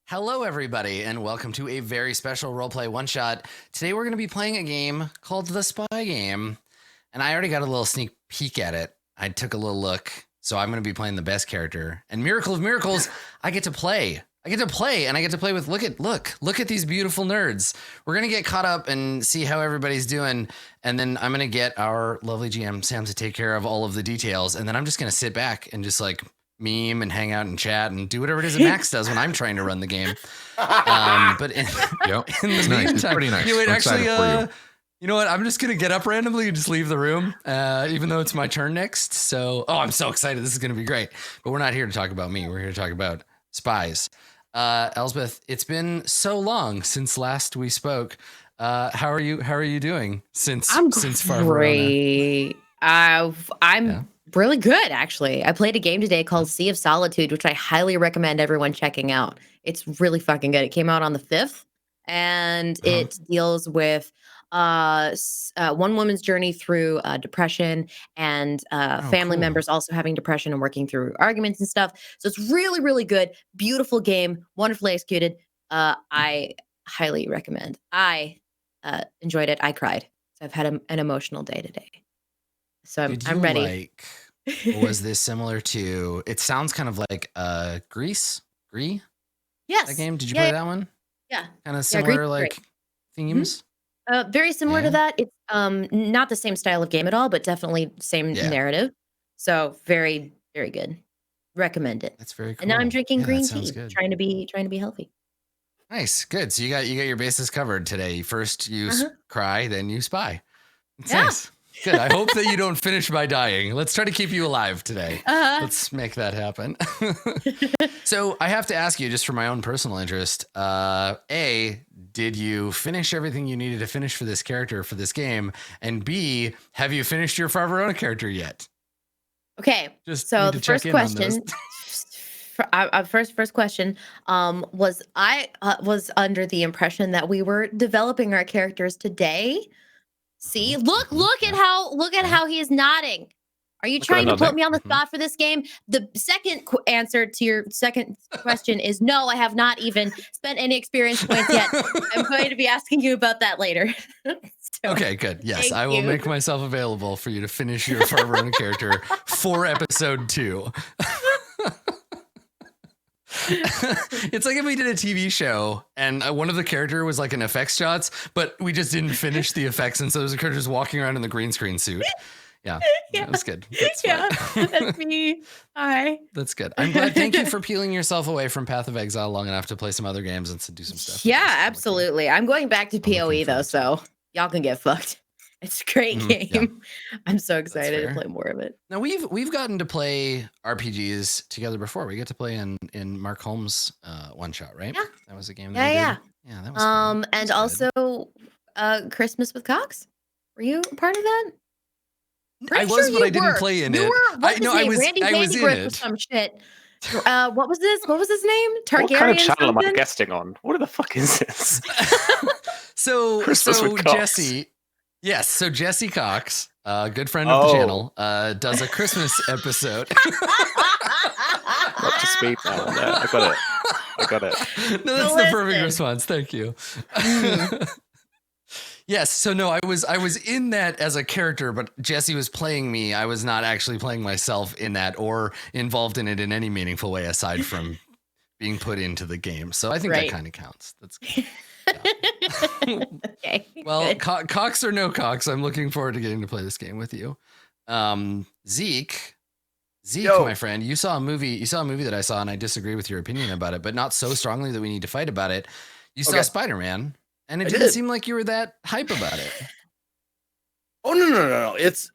Hello, everybody, and welcome to a very special Roleplay One-Shot. Today, we're going to be playing a game called The Spy Game, and I already got a little sneak peek at it. I took a little look, so I'm going to be playing the best character. And miracle of miracles, I get to play. I get to play, and I get to play with, look at these beautiful nerds. We're going to get caught up and see how everybody's doing, and then I'm going to get our lovely GM Sam to take care of all of the details, and then I'm just going to sit back and just like meme and hang out and chat and do whatever it is that Max does when I'm trying to run the game. But in the meantime, it's pretty nice. You know, actually, you know what? I'm just going to get up randomly and just leave the room, even though it's my turn next. So, I'm so excited. This is going to be great. But we're not here to talk about me. We're here to talk about spies. Elspeth, it's been so long since last we spoke. How are you doing since Far great. I'm really good, actually. I played a game today called Sea of Solitude, which I highly recommend everyone checking out. It's really fucking good. It came out on the 5th, and it deals with one woman's journey through depression and family members also having depression and working through arguments and stuff. So it's really, really good. Beautiful game, wonderfully executed. I highly recommend. I enjoyed it. I cried. So I've had an emotional day today. So I'm ready. Was this similar to? It sounds kind of like Greece. Yes. That game. Did you play that one? Yeah. Kind of similar, themes. Very similar to that. It's not the same style of game at all, but definitely same narrative. So very, very good. Recommend it. That's very cool. And now I'm drinking green tea, trying to be healthy. Nice, good. So you got your bases covered today. First you cry, then you spy. It's nice. Good. I hope that you don't finish by dying. Let's try to keep you alive today. Let's make that happen. So I have to ask you, just for my own personal interest, A, did you finish everything you needed to finish for this character for this game? And B, have you finished your Farverona character yet? Okay. So the first question, first question, was I was under the impression that we were developing our characters today. See, look at how he is nodding. Are you trying to put me on the spot for this game? The second answer to your second question is no, I have not even spent any experience points yet. I'm going to be asking you about that later. Okay, good. Yes, I will make myself available for you to finish your Farverona character for episode 2. It's like if we did a TV show and one of the character was like an effects shots, but we just didn't finish the effects, and so there's a character just walking around in the green screen suit. Yeah, that's good. That's me. Hi. That's good. I'm glad. Thank you for peeling yourself away from Path of Exile long enough to play some other games and to do some stuff. Yeah, absolutely. I'm going back to PoE though, so y'all can get fucked. It's a great game. Yeah. I'm so excited to play more of it. Now we've gotten to play RPGs together before. We get to play in Mark Holmes' One-Shot, right? Yeah. That was a game that we did. Yeah, that was fun. And also Christmas with Cox. Were you a part of that? I was, but I didn't play in it. I was Randy in it. Some shit. What was this? What was his name? Targaryen. What kind of channel am I guesting on? What the fuck is this? so Jesse. Yes, so Jesse Cox, a good friend of the channel, does a Christmas episode. Up to speed now. I got it. No, that's the perfect response. Thank you. Yes, so no, I was in that as a character, but Jesse was playing me. I was not actually playing myself in that or involved in it in any meaningful way aside from being put into the game. So I think that kind of counts. That's good. Yeah. Okay. Well, Cox or no Cox, I'm looking forward to getting to play this game with you. Zeke, my friend, you saw a movie that I saw, and I disagree with your opinion about it, but not so strongly that we need to fight about it. You saw Spider-Man, and it didn't seem like you were that hype about it. Oh no! It's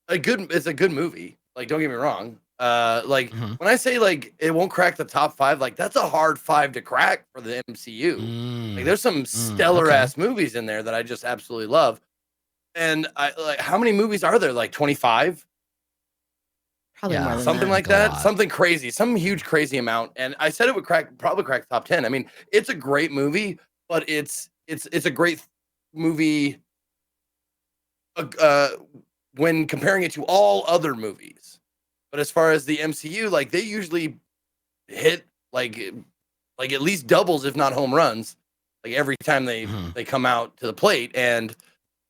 a good movie. Like, don't get me wrong. When I say like it won't crack the top 5, like that's a hard 5 to crack for the MCU. Like there's some stellar ass movies in there that I just absolutely love. And I like, how many movies are there? Like 25? Probably more than something like that. Something crazy, some huge crazy amount. And I said it would probably crack the top 10. I mean, it's a great movie, but it's a great movie when comparing it to all other movies. But as far as the MCU, like they usually hit like like at least doubles, if not home runs, like every time they come out to the plate. And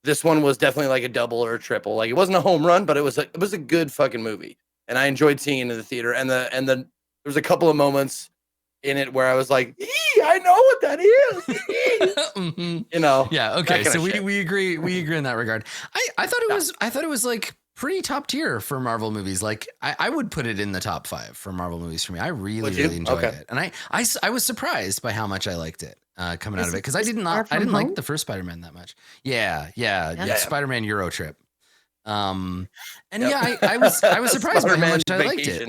this one was definitely like a double or a triple. Like it wasn't a home run, but it was a good fucking movie, and I enjoyed seeing it in the theater. And then there was a couple of moments in it where I was like, I know what that is. You know. Yeah. Okay. So we agree. We agree in that regard. I thought it was like pretty top tier for Marvel movies. Like I would put it in the top 5 for Marvel movies for me. I really enjoyed it, and I was surprised by how much I liked it coming out of it, because I didn't like the first Spider-Man that much. Yeah. Spider-Man Euro Trip. And I was surprised by how much I liked it.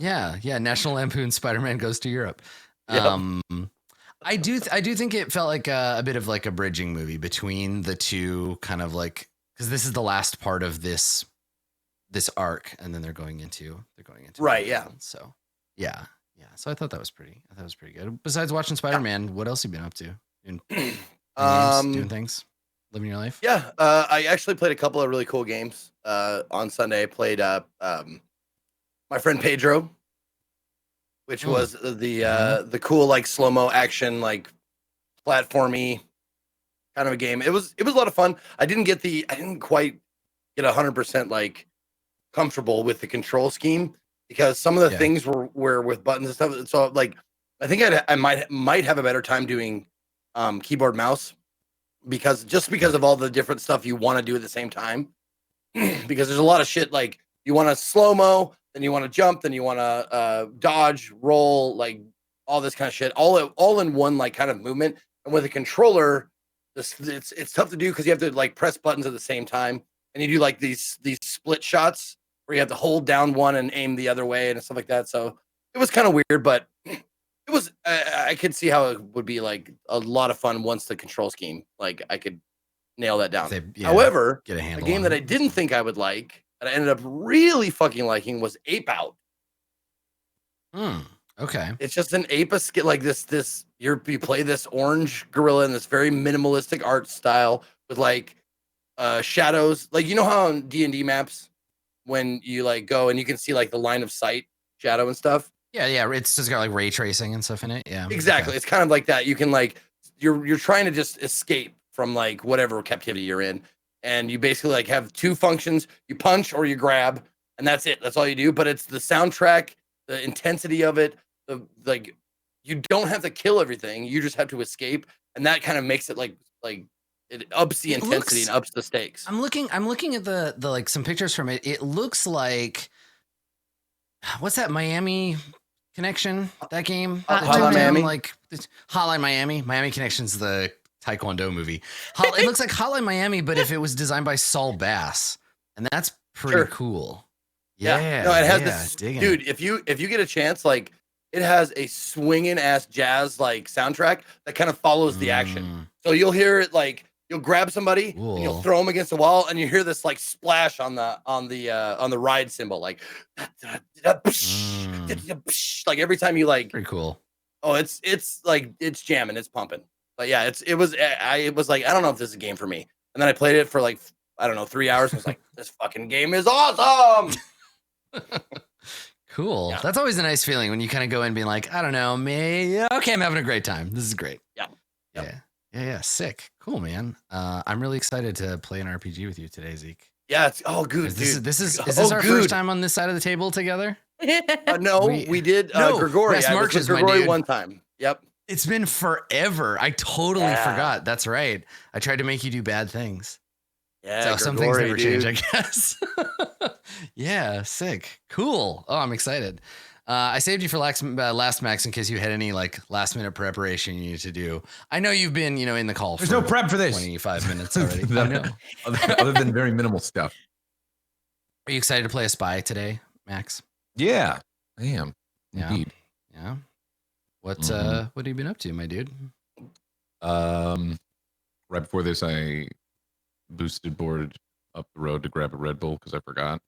Yeah. National Lampoon Spider-Man Goes to Europe. I do think it felt like a bit of like a bridging movie between the two, kind of like, because this is the last part of this arc, and then they're going into right. Yeah. So yeah. So I thought that was pretty good. Besides watching Spider-Man, what else have you been up to? Doing things, living your life. Yeah. I actually played a couple of really cool games. On Sunday, I played my friend Pedro, which was the cool like slow-mo action, like platformy kind of a game. It was a lot of fun. I didn't quite get 100% like comfortable with the control scheme, because some of the things were with buttons and stuff. So like I think I might have a better time doing keyboard mouse, because of all the different stuff you want to do at the same time. Because there's a lot of shit, like you want to slow-mo, then you want to jump, then you want to dodge, roll, like all this kind of shit, all in one like kind of movement. And with a controller, it's tough to do, because you have to like press buttons at the same time, and you do like these split shots where you have to hold down one and aim the other way and stuff like that. So it was kind of weird, but it was I could see how it would be like a lot of fun once the control scheme, like I could nail that down. However, a game that I didn't think I would like, that I ended up really fucking liking, was Ape Out. Okay. It's just an ape skit, like this you play this orange gorilla in this very minimalistic art style with like shadows. Like, you know how on D&D maps when you like go and you can see like the line of sight shadow and stuff? Yeah. It's just got like ray tracing and stuff in it. Yeah. Exactly. Okay. It's kind of like that. You can like you're trying to just escape from like whatever captivity you're in. And you basically like have two functions. You punch or you grab, and that's it. That's all you do. But it's the soundtrack, the intensity of it, like you don't have to kill everything. You just have to escape. And that kind of makes it like it ups the intensity and ups the stakes. I'm looking at the like some pictures from it. It looks like, what's that Miami Connection? That game? Hotline Miami. Like Hotline Miami. Miami Connection's the Taekwondo movie. It looks like Hotline Miami, but if it was designed by Saul Bass, and that's pretty cool. Yeah. No, it has this, dude. If you get a chance, like it has a swinging ass jazz like soundtrack that kind of follows the action. So you'll hear it like you'll grab somebody, and you'll throw them against the wall, and you hear this like splash on the ride cymbal, like like every time you like. Pretty cool. Oh, it's like it's jamming, it's pumping. But yeah, it was like, I don't know if this is a game for me. And then I played it for like, I don't know, 3 hours. I was like, this fucking game is awesome. Cool. Yeah. That's always a nice feeling when you kind of go in being like, I don't know, okay, I'm having a great time. This is great. Yeah. Sick. Cool, man. I'm really excited to play an RPG with you today, Zeke. Yeah, it's good. Is this our first time on this side of the table together? No, we did Grigori. Yes, March is Grigori one time. Yep. It's been forever. I totally forgot. That's right. I tried to make you do bad things. Yeah. So some things never change, I guess. Yeah. Sick. Cool. Oh, I'm excited. I saved you for last Max in case you had any like last minute preparation you needed to do. I know you've been, in the call. There's no prep for this. 25 minutes already. I know. Other than very minimal stuff. Are you excited to play a spy today, Max? Yeah, I am. Yeah. Indeed. Yeah. What have you been up to, my dude? Right before this, I boosted board up the road to grab a Red Bull because I forgot.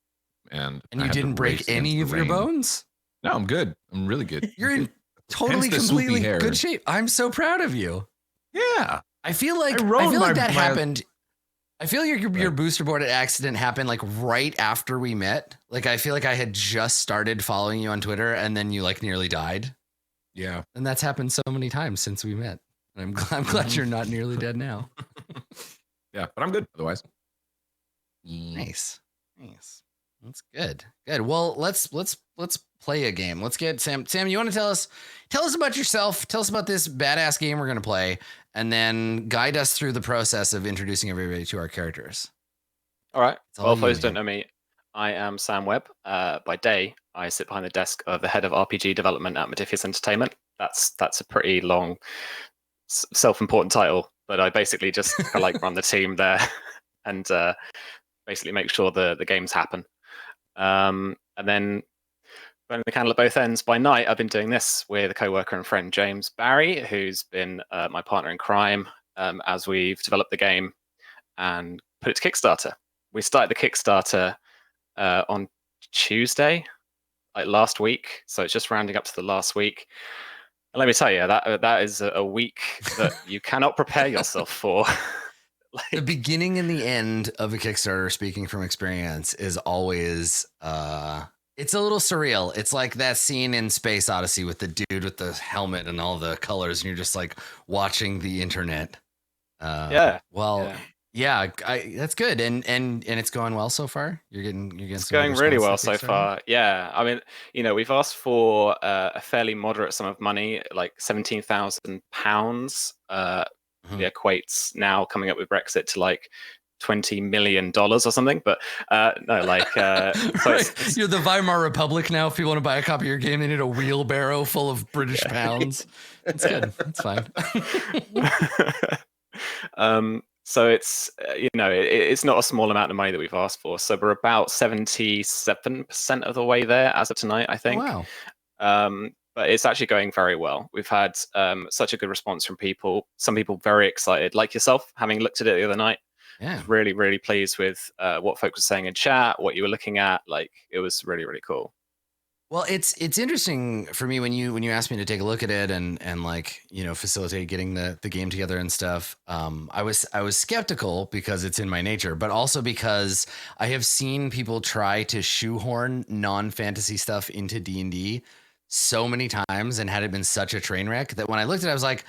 And you didn't break any of your bones? No, I'm good. I'm really good. You're in totally, completely good shape. I'm so proud of you. Yeah. I feel like that happened. I feel your booster board accident happened like right after we met. Like I feel like I had just started following you on Twitter and then you like nearly died. Yeah. And that's happened so many times since we met. And I'm glad you're not nearly dead now. Yeah, but I'm good otherwise. Nice. That's good. Well, let's play a game. Let's get Sam. Sam, you want to tell us about yourself? Tell us about this badass game we're gonna play, and then guide us through the process of introducing everybody to our characters. All right. It's all Well, for you, those who don't man. know me, I am Sam Webb. By day, I sit behind the desk of the head of RPG development at Modifius Entertainment. That's a pretty long, self-important title, but I basically just like run the team there and basically make sure the games happen. And then burning the candle at both ends. By night, I've been doing this with a co-worker and friend, James Barry, who's been my partner in crime as we've developed the game and put it to Kickstarter. We started the Kickstarter on Tuesday, like last week. So it's just rounding up to the last week. And let me tell you, that is a week that you cannot prepare yourself for. The beginning and the end of a Kickstarter, speaking from experience, is always it's a little surreal. It's like that scene in Space Odyssey with the dude with the helmet and all the colors, and you're just like watching the internet. Yeah. Well, yeah, that's good, and it's going well so far. You're getting It's some good going really well response to so Kickstarter? far. Yeah, I mean, we've asked for a fairly moderate sum of money, like £17,000. Mhm. It equates now coming up with Brexit to like $20 million or something. But no, like so Right. You're the Weimar Republic now. If people want to buy a copy of your game, they need a wheelbarrow full of British pounds. That's good. That's fine. So it's it's not a small amount of money that we've asked for. So we're about 77% of the way there as of tonight, I think. Oh, wow. But it's actually going very well. We've had such a good response from people. Some people very excited, like yourself, having looked at it the other night. Yeah. Really, really pleased with what folks were saying in chat, what you were looking at. Like, it was really, really cool. Well, it's interesting for me when you asked me to take a look at it and like, facilitate getting the game together and stuff. I was skeptical because it's in my nature, but also because I have seen people try to shoehorn non-fantasy stuff into D&D so many times and had it been such a train wreck that when I looked at it, I was like,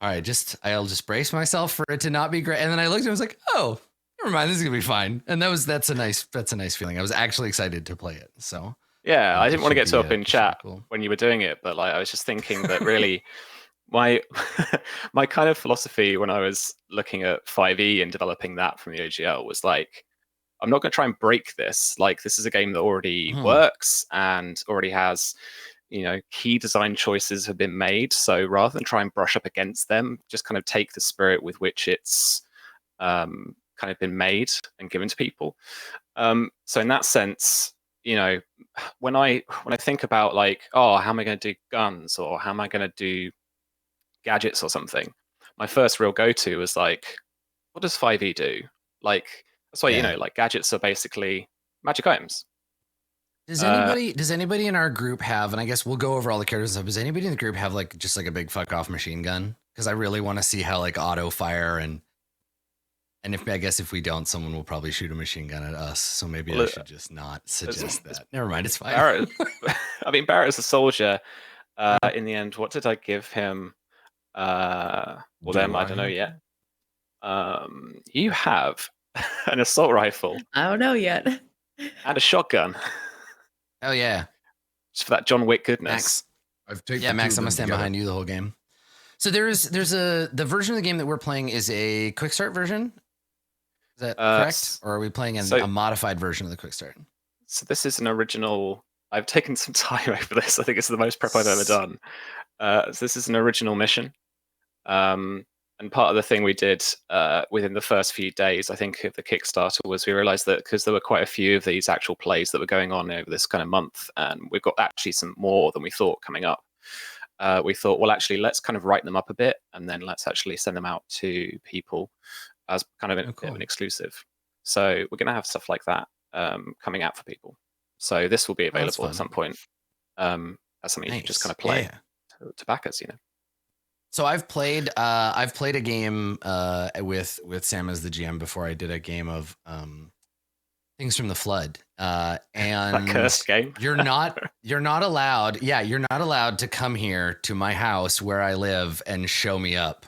all right, I'll just brace myself for it to not be great. And then I looked at it, I was like, oh, never mind, this is gonna be fine. And that's a nice feeling. I was actually excited to play it. So yeah, I didn't want to get too up in chat cool. when you were doing it, but like I was just thinking that really my my kind of philosophy when I was looking at 5e and developing that from the OGL was like, I'm not going to try and break this. Like, this is a game that already works and already has, key design choices have been made. So rather than try and brush up against them, just kind of take the spirit with which it's kind of been made and given to people. So in that sense, when I think about like, oh, how am I going to do guns or how am I going to do gadgets or something, my first real go-to was like, what does 5e do? Like, that's why like gadgets are basically magic items. Does anybody in our group have, and I guess we'll go over all the characters and stuff, does anybody in the group have like just like a big fuck off machine gun? Because I really want to see how like auto fire and if we don't, someone will probably shoot a machine gun at us. So maybe I should just not suggest that. Never mind, it's fine. Barrett, Barrett is a soldier. In the end, what did I give him? I don't know yet. You have an assault rifle. I don't know yet. And a shotgun. Oh yeah, just for that John Wick goodness. Max, I've taken Max, I'm gonna stand behind you the whole game. So there's the version of the game that we're playing is a quick start version. Is that correct? Or are we playing a modified version of the quick start? So this is an original. I've taken some time over this. I think it's the most prep I've ever done. So this is an original mission. And part of the thing we did within the first few days, I think, of the Kickstarter was we realized that because there were quite a few of these actual plays that were going on over this kind of month, and we've got actually some more than we thought coming up. We thought, well, actually, let's kind of write them up a bit, and then let's actually send them out to people as kind of an exclusive. So we're going to have stuff like that coming out for people. So this will be available at some point as something you can just kind of play to back us, So I've played a game with Sam as the GM before. I did a game of I Things from the Flood. And That cursed game. you're not allowed. Yeah, you're not allowed to come here to my house where I live and show me up.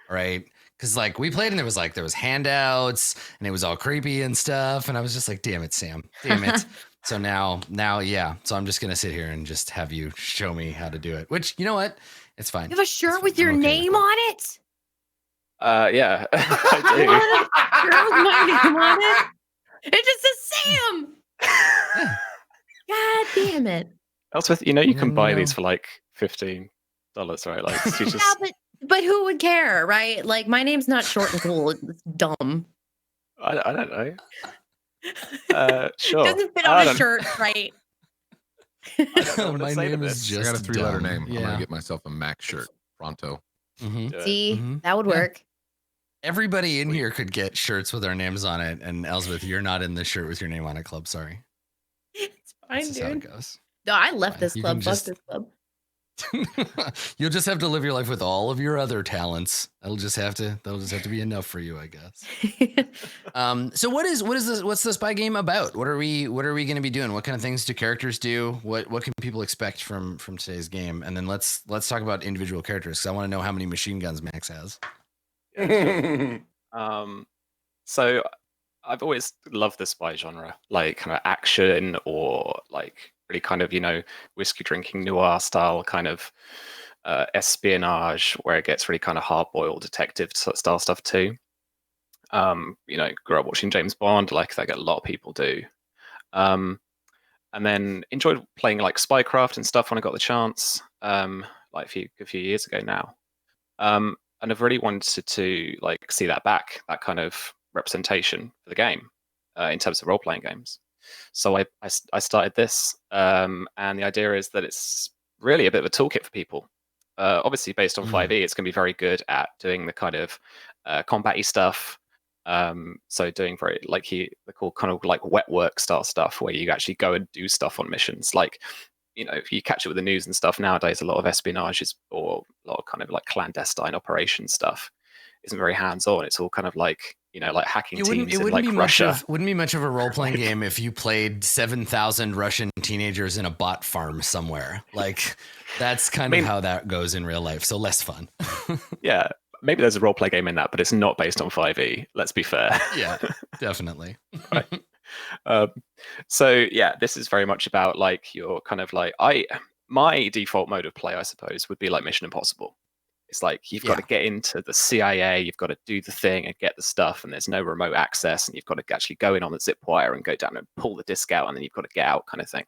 Right. Because like we played and there was handouts and it was all creepy and stuff. And I was just like, damn it, Sam. Damn it. So now, yeah. So I'm just going to sit here and just have you show me how to do it, which, you know what? It's fine. You have a shirt with your name on it? Yeah, I do. You want a shirt with my name on it? It just says Sam. God damn it. Elspeth, you can buy these for like $15, right? Like, you just... Yeah, but who would care, right? Like, my name's not short and cool. It's dumb. I don't know. Sure. It doesn't fit on a shirt, right? My name is just I got a 3-letter name. Yeah. I'm gonna get myself a Mac shirt pronto. Mm-hmm. See, that would work. Everybody in here could get shirts with their names on it, and Elspeth, you're not in the shirt with your name on it club. Sorry. It's fine, That's dude. how it goes. No, I left Fine. this You club. can Fuck just- this club. You'll just have to live your life with all of your other talents. That'll just have to be enough for you, I guess. So what's the spy game about? What are we going to be doing? What kind of things do characters do? What can people expect from today's game? And then let's talk about individual characters, because I want to know how many machine guns Max has. So I've always loved the spy genre, like kind of action or like really kind of, whiskey drinking noir style kind of espionage, where it gets really kind of hard boiled detective style stuff too. Grew up watching James Bond, like that a lot of people do. And then enjoyed playing like Spycraft and stuff when I got the chance, like a few years ago now. And I've really wanted to like see that back, that kind of representation for the game in terms of role-playing games. So I started this, and the idea is that it's really a bit of a toolkit for people. Obviously, based on 5e, it's going to be very good at doing the kind of combat-y stuff. So doing very they call kind of like wet work style stuff, where you actually go and do stuff on missions. Like, if you catch it with the news and stuff nowadays, a lot of espionage or a lot of kind of like clandestine operation stuff isn't very hands-on. It's all kind of like, like hacking teams in like Russia. Wouldn't be much of a role-playing game if you played 7,000 Russian teenagers in a bot farm somewhere. Like, that's kind of how that goes in real life. So less fun. Yeah. Maybe there's a role-play game in that, but it's not based on 5e. Let's be fair. Yeah, definitely. Right. So yeah, this is very much about like your kind of like my default mode of play, I suppose, would be like Mission Impossible. It's like you've got to get into the CIA, you've got to do the thing and get the stuff, and there's no remote access, and you've got to actually go in on the zip wire and go down and pull the disc out, and then you've got to get out, kind of thing.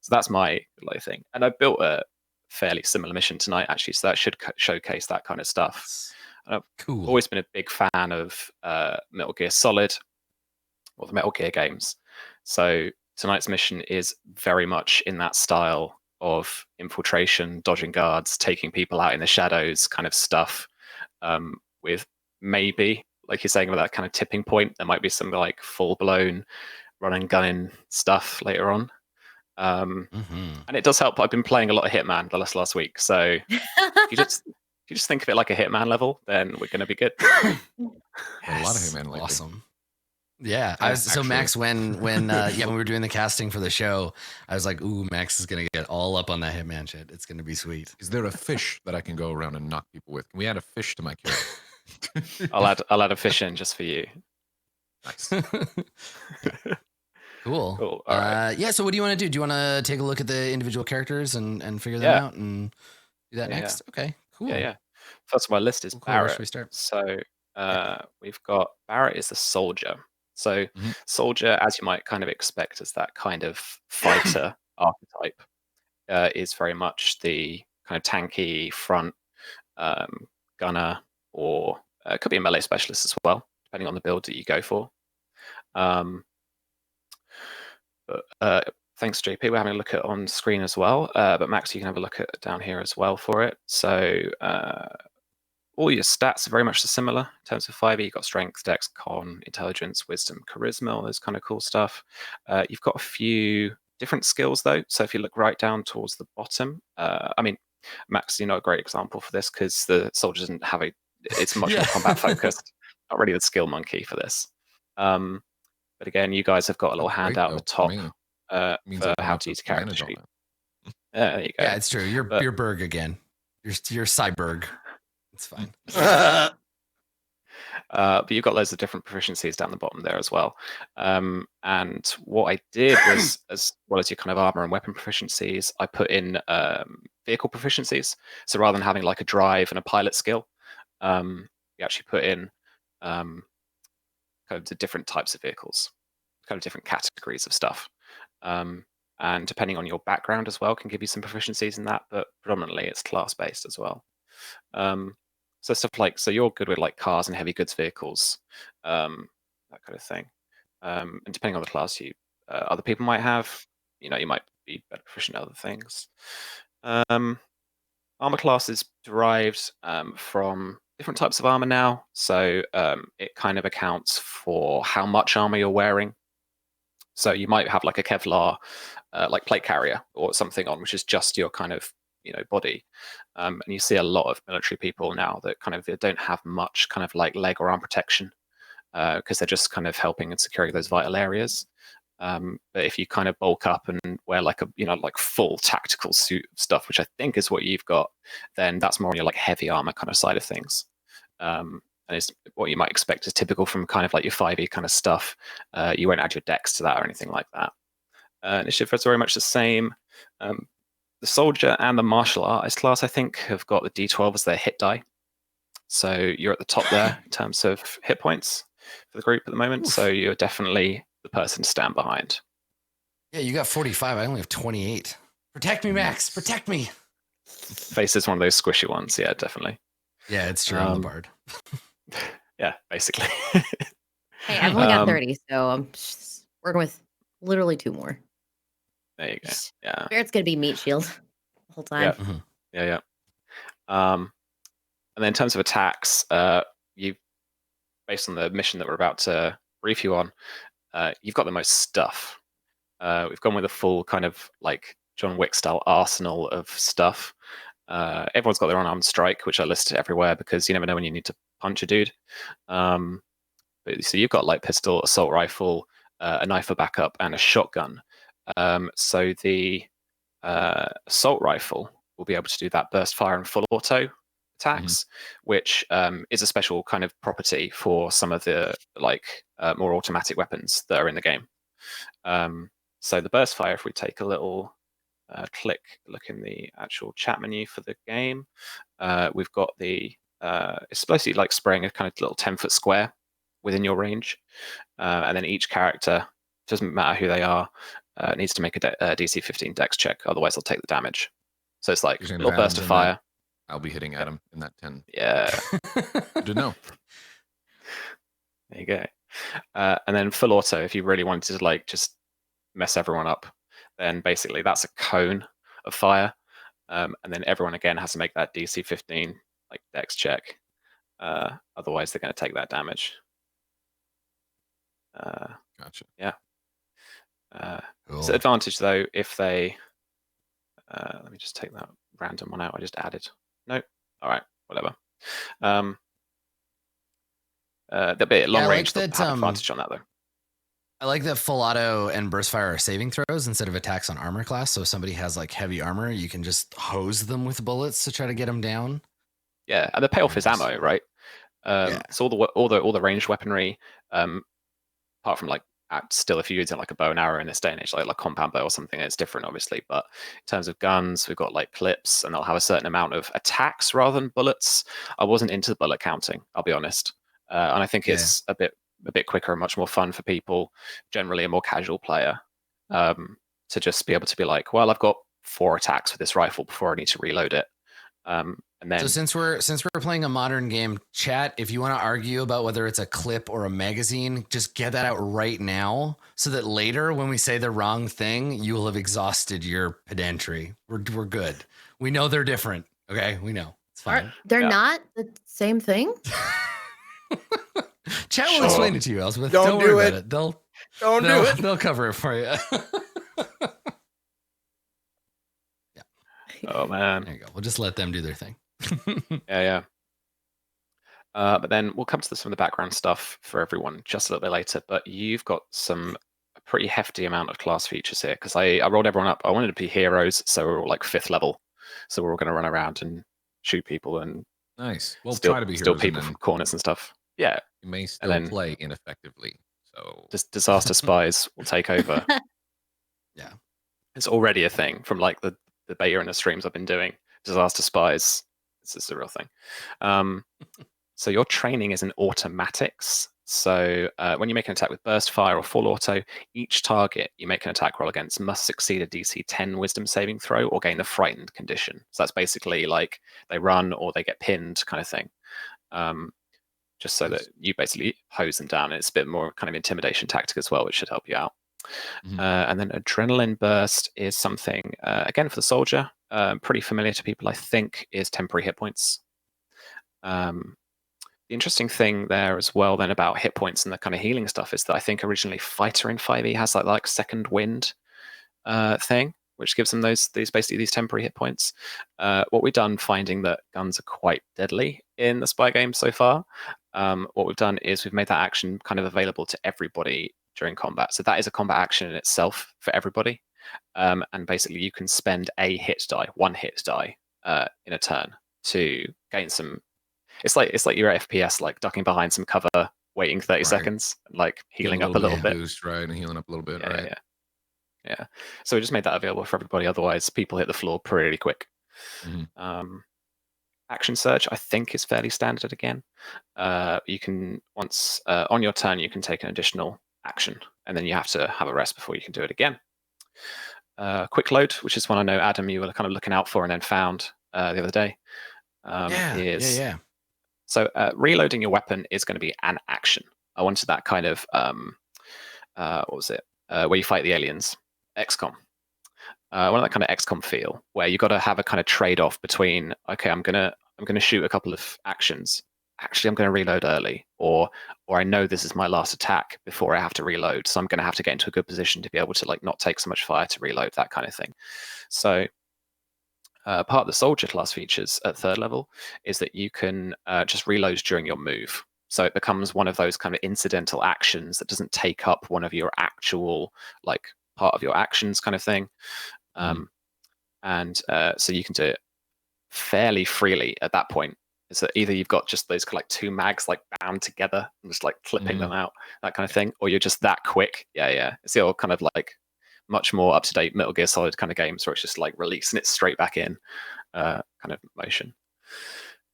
So that's my like thing. And I built a fairly similar mission tonight, actually, so that should showcase that kind of stuff. And I've always been a big fan of Metal Gear Solid or the Metal Gear games. So tonight's mission is very much in that style of infiltration, dodging guards, taking people out in the shadows kind of stuff, with maybe, like you're saying, about that kind of tipping point, there might be some like full-blown run and gunning stuff later on. And it does help. I've been playing a lot of Hitman the last week, so if you just think of it like a Hitman level, then we're going to be good. A lot of Hitman lately. Awesome. Yeah, so Max, when we were doing the casting for the show, I was like, "Ooh, Max is gonna get all up on that Hitman shit. It's gonna be sweet." Is there a fish that I can go around and knock people with? Can we add a fish to my character? I'll add a fish in just for you. Nice. Cool. All right. Yeah. So what do you want to do? Do you want to take a look at the individual characters and figure them out and do that next? Yeah. Okay. Cool. Yeah. First on my list is Cool. Where Barrett. should we start? So we've got Barrett is the soldier. So soldier, as you might kind of expect, as that kind of fighter archetype, is very much the kind of tanky front gunner, or it could be a melee specialist as well, depending on the build that you go for. Thanks, JP. We're having a look at on screen as well. But Max, you can have a look at down here as well for it. So all your stats are very much similar in terms of 5e. You've got strength, dex, con, intelligence, wisdom, charisma, all those kind of cool stuff. You've got a few different skills though. So if you look right down towards the bottom, I mean, Max, you're not a great example for this because the soldier doesn't have it's much more combat focused. Not really the skill monkey for this. But again, you guys have got a little That's great, handout at though, the for top me. Means I for don't how have to use to character manage all sheet. that. Yeah, there you go. Yeah, it's true. You're But- Berg again. You're Cyberg. It's fine. But you've got loads of different proficiencies down the bottom there as well. And what I did was, as well as your kind of armor and weapon proficiencies, I put in vehicle proficiencies. So rather than having like a drive and a pilot skill, you actually put in kind of the different types of vehicles, kind of different categories of stuff. And depending on your background as well, can give you some proficiencies in that, but predominantly it's class-based as well. So stuff like, so you're good with like cars and heavy goods vehicles, that kind of thing. And depending on the class you other people might have, you might be better proficient at other things. Armor class is derived from different types of armor now, so it kind of accounts for how much armor you're wearing. So you might have like a Kevlar, like plate carrier or something on, which is just your kind of body. And you see a lot of military people now that kind of they don't have much kind of like leg or arm protection because they're just kind of helping and securing those vital areas. But if you kind of bulk up and wear like a like full tactical suit stuff, which I think is what you've got, then that's more on your like heavy armor kind of side of things. And it's what you might expect is typical from kind of like your 5e kind of stuff. You won't add your dex to that or anything like that. Initiative is very much the same. The soldier and the martial artist class, I think, have got the D12 as their hit die. So you're at the top there in terms of hit points for the group at the moment. Oof. So you're definitely the person to stand behind. Yeah, you got 45. I only have 28. Protect me, Max. Protect me. Face is one of those squishy ones. Yeah, definitely. Yeah, it's true. I'm the bard. Yeah, basically. Hey, I've only got 30, so I'm just working with literally 2 more. There you go. Yeah. Barrett's gonna be meat shield the whole time. Yeah. Yeah. And then in terms of attacks, you, based on the mission that we're about to brief you on, you've got the most stuff. We've gone with a full kind of like John Wick style arsenal of stuff. Everyone's got their own armed strike, which I listed everywhere because you never know when you need to punch a dude. So you've got light pistol, assault rifle, a knife for backup, and a shotgun. So the assault rifle will be able to do that burst fire and full auto attacks, which is a special kind of property for some of the like more automatic weapons that are in the game. So the burst fire, if we take a little look in the actual chat menu for the game, we've got the it's basically like spraying a kind of little 10-foot square within your range, and then each character, doesn't matter who they are, needs to make a DC 15 dex check, otherwise they'll take the damage. So it's like a little burst of fire. I'll be hitting Adam in that 10. Yeah. Good to know. There you go. And then full auto, if you really wanted to like just mess everyone up, then basically that's a cone of fire. And then everyone again has to make that DC 15 like dex check. Otherwise they're going to take that damage. Gotcha. Yeah. Cool. It's an advantage though if they let me just take that random one out I just added. Nope. All right, whatever. The bit long range like have advantage on that though. I like that full auto and burst fire are saving throws instead of attacks on armor class. So if somebody has like heavy armor, you can just hose them with bullets to try to get them down. Yeah, and the payoff is ammo, right? So all the ranged weaponry, apart from like still if you're using like a bow and arrow in this day and age, like compound bow or something, it's different obviously. But in terms of guns, we've got like clips, and they'll have a certain amount of attacks rather than bullets. I wasn't into the bullet counting, I'll be honest, and I think it's a bit quicker and much more fun for people, generally a more casual player, to just be able to be like, well, I've got 4 attacks with this rifle before I need to reload it. And then, so since we're playing a modern game, chat, if you want to argue about whether it's a clip or a magazine, just get that out right now so that later when we say the wrong thing, you will have exhausted your pedantry. We're good. We know they're different. Okay, we know. It's fine. They're not the same thing? Chat will explain it to you, Elspeth. Don't worry do about it. it. They'll do it. They'll cover it for you. oh man, There you go. We'll just let them do their thing. yeah. But then we'll come to some of the background stuff for everyone just a little bit later. But you've got a pretty hefty amount of class features here, because I rolled everyone up. I wanted to be heroes, so we're all like 5th level. So we're all going to run around and shoot people and Nice. Well, steal try to be steal heroes, and people then from corners and stuff. Yeah, you may and still then play ineffectively. So disaster spies will take over. Yeah. It's already a thing from like the beta and the streams I've been doing. Disaster spies. This is a real thing. So your training is in automatics. So when you make an attack with burst fire or full auto, each target you make an attack roll against must succeed a DC 10 wisdom saving throw or gain the frightened condition. So that's basically like they run or they get pinned kind of thing. Just so that you basically hose them down. It's a bit more kind of intimidation tactic as well, which should help you out. And then adrenaline burst is something, again, for the soldier, pretty familiar to people, I think, is temporary hit points. The interesting thing there as well then about hit points and the kind of healing stuff is that I think originally Fighter in 5e has like second wind thing, which gives them these temporary hit points. What we've done, finding that guns are quite deadly in the spy game so far, what we've done is we've made that action kind of available to everybody during combat. So that is a combat action in itself for everybody. And basically you can spend one hit die in a turn to gain some. It's like your FPS, like ducking behind some cover, waiting 30 seconds, and like healing up a little bit. Boost, right, and healing up a little bit, Yeah, right? Yeah. So we just made that available for everybody. Otherwise, people hit the floor pretty quick. Action surge, I think, is fairly standard again. You can once on your turn, you can take an additional action, and then you have to have a rest before you can do it again. Quick load, which is one I know, Adam, you were kind of looking out for and then found the other day. Yeah. So reloading your weapon is going to be an action. I wanted that kind of what was it? Where you fight the aliens, XCOM. I want that kind of XCOM feel, where you got to have a kind of trade-off between, okay, I'm gonna shoot a couple of actions. Actually, I'm going to reload early, or I know this is my last attack before I have to reload, so I'm going to have to get into a good position to be able to like not take so much fire to reload, that kind of thing. So part of the soldier class features at 3rd level is that you can just reload during your move. So it becomes one of those kind of incidental actions that doesn't take up one of your actual like part of your actions kind of thing. And so you can do it fairly freely at that point. Is that either you've got just those like 2 mags like bound together and just like clipping them out, that kind of thing, or you're just that quick. Yeah. It's the old kind of like much more up-to-date Metal Gear Solid kind of games where it's just like releasing it straight back in kind of motion.